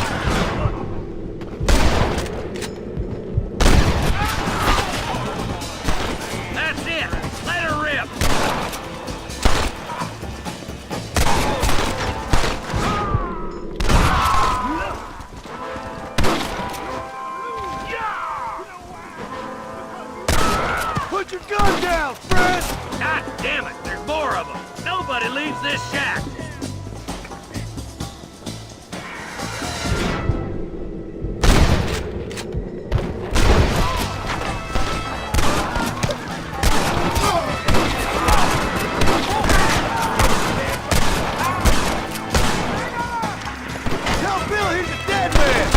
That's it. Let her rip. Put your gun down, friend! God damn it, there's more of them. Nobody leaves this shack. Tell Bill he's a dead man!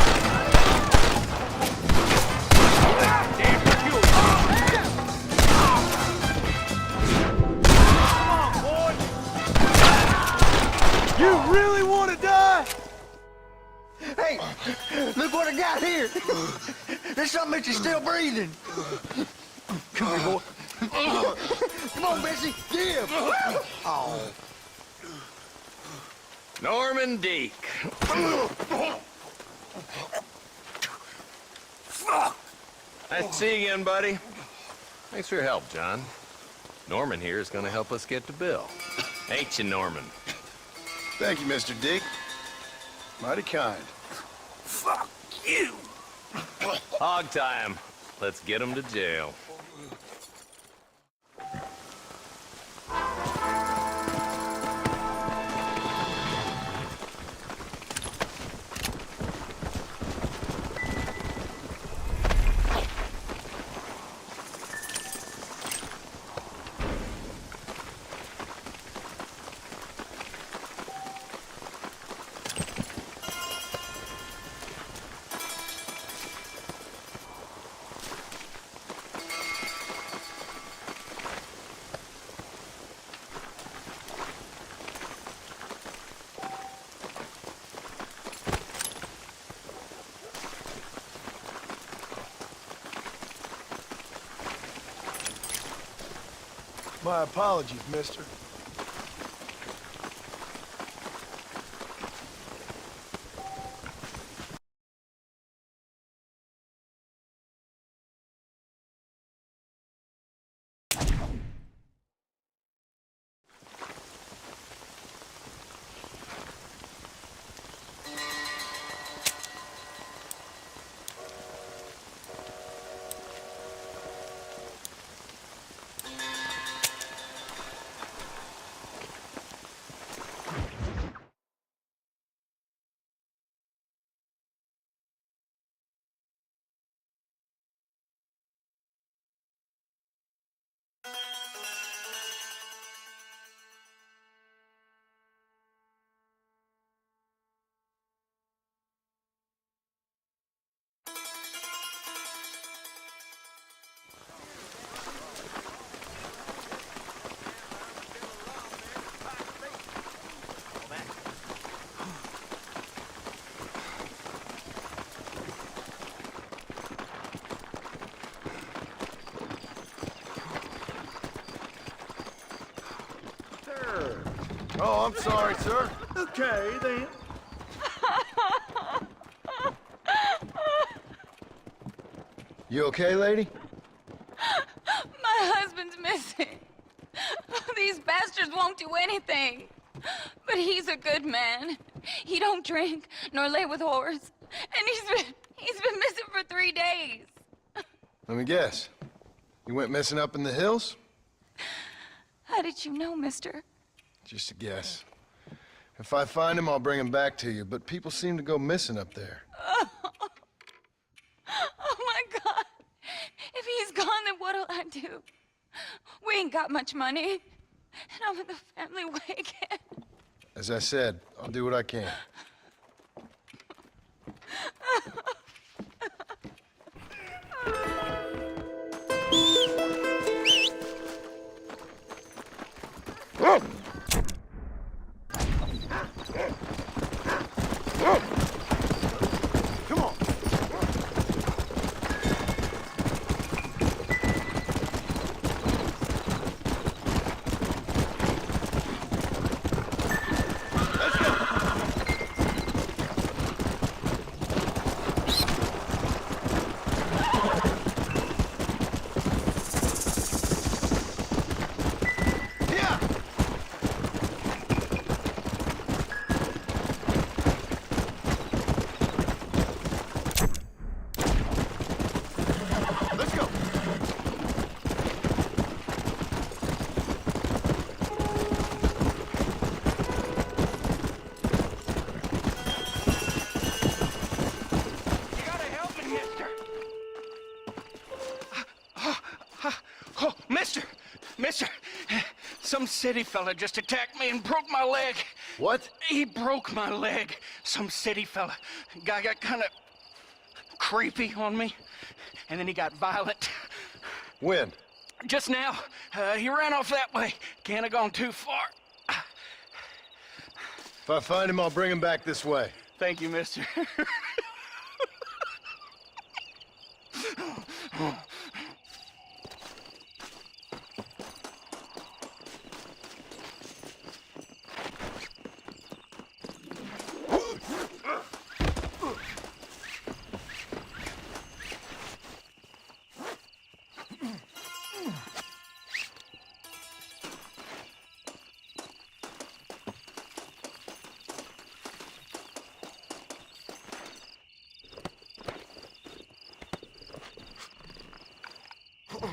You really want to die? Hey, look what I got here. There's something that you're still breathing. Come here, boy. Come on, Bessie. Give. Oh. Norman Deek. Nice to see you again, buddy. Thanks for your help, John. Norman here is going to help us get to Bill. Ain't you, Norman? Thank you, Mr. Dick. Mighty kind. Fuck you! Hog time. Let's get him to jail. My apologies, mister. Oh, I'm sorry, sir. Okay, then. You okay, lady? My husband's missing. These bastards won't do anything. But he's a good man. He don't drink nor lay with whores. And he's been missing for 3 days. Let me guess. You went missing up in the hills? How did you know, mister? Just a guess. If I find him, I'll bring him back to you, but people seem to go missing up there. Oh my God. If he's gone, then what'll I do? We ain't got much money. And I'm in the family way again. As I said, I'll do what I can. Mister, some city fella just attacked me and broke my leg. What? He broke my leg. Some city fella. Guy got kind of creepy on me, and then he got violent. When? Just now. He ran off that way. Can't have gone too far. If I find him, I'll bring him back this way. Thank you, mister.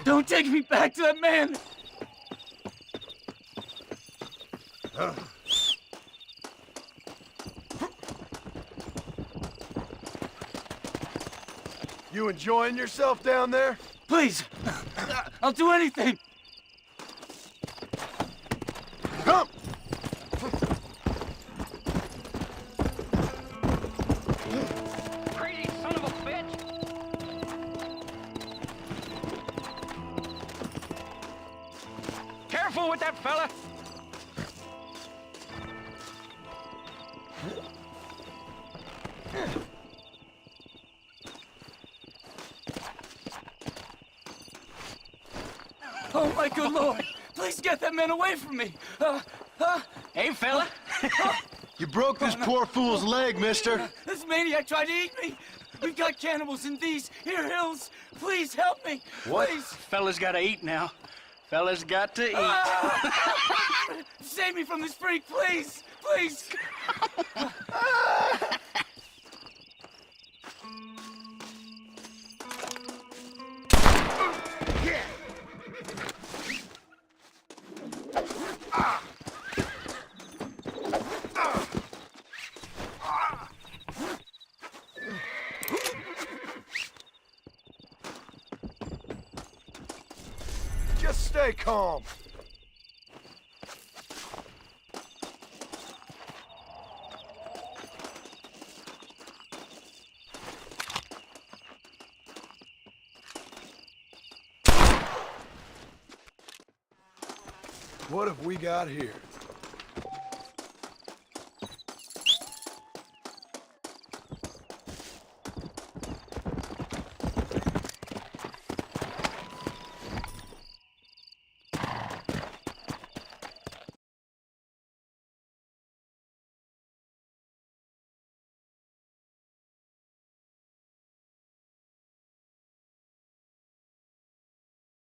Don't take me back to that man! You enjoying yourself down there? Please! I'll do anything! Come! Crazy son of a bitch! Careful with that fella! Oh my good Lord! Please get that man away from me! Hey fella! You broke this poor fool's leg, mister. This maniac tried to eat me! We've got cannibals in these here hills! Please help me! What? Please. Fella's gotta eat now. Fella's got to eat. Save me from this freak, please! Please! Just stay calm. What have we got here?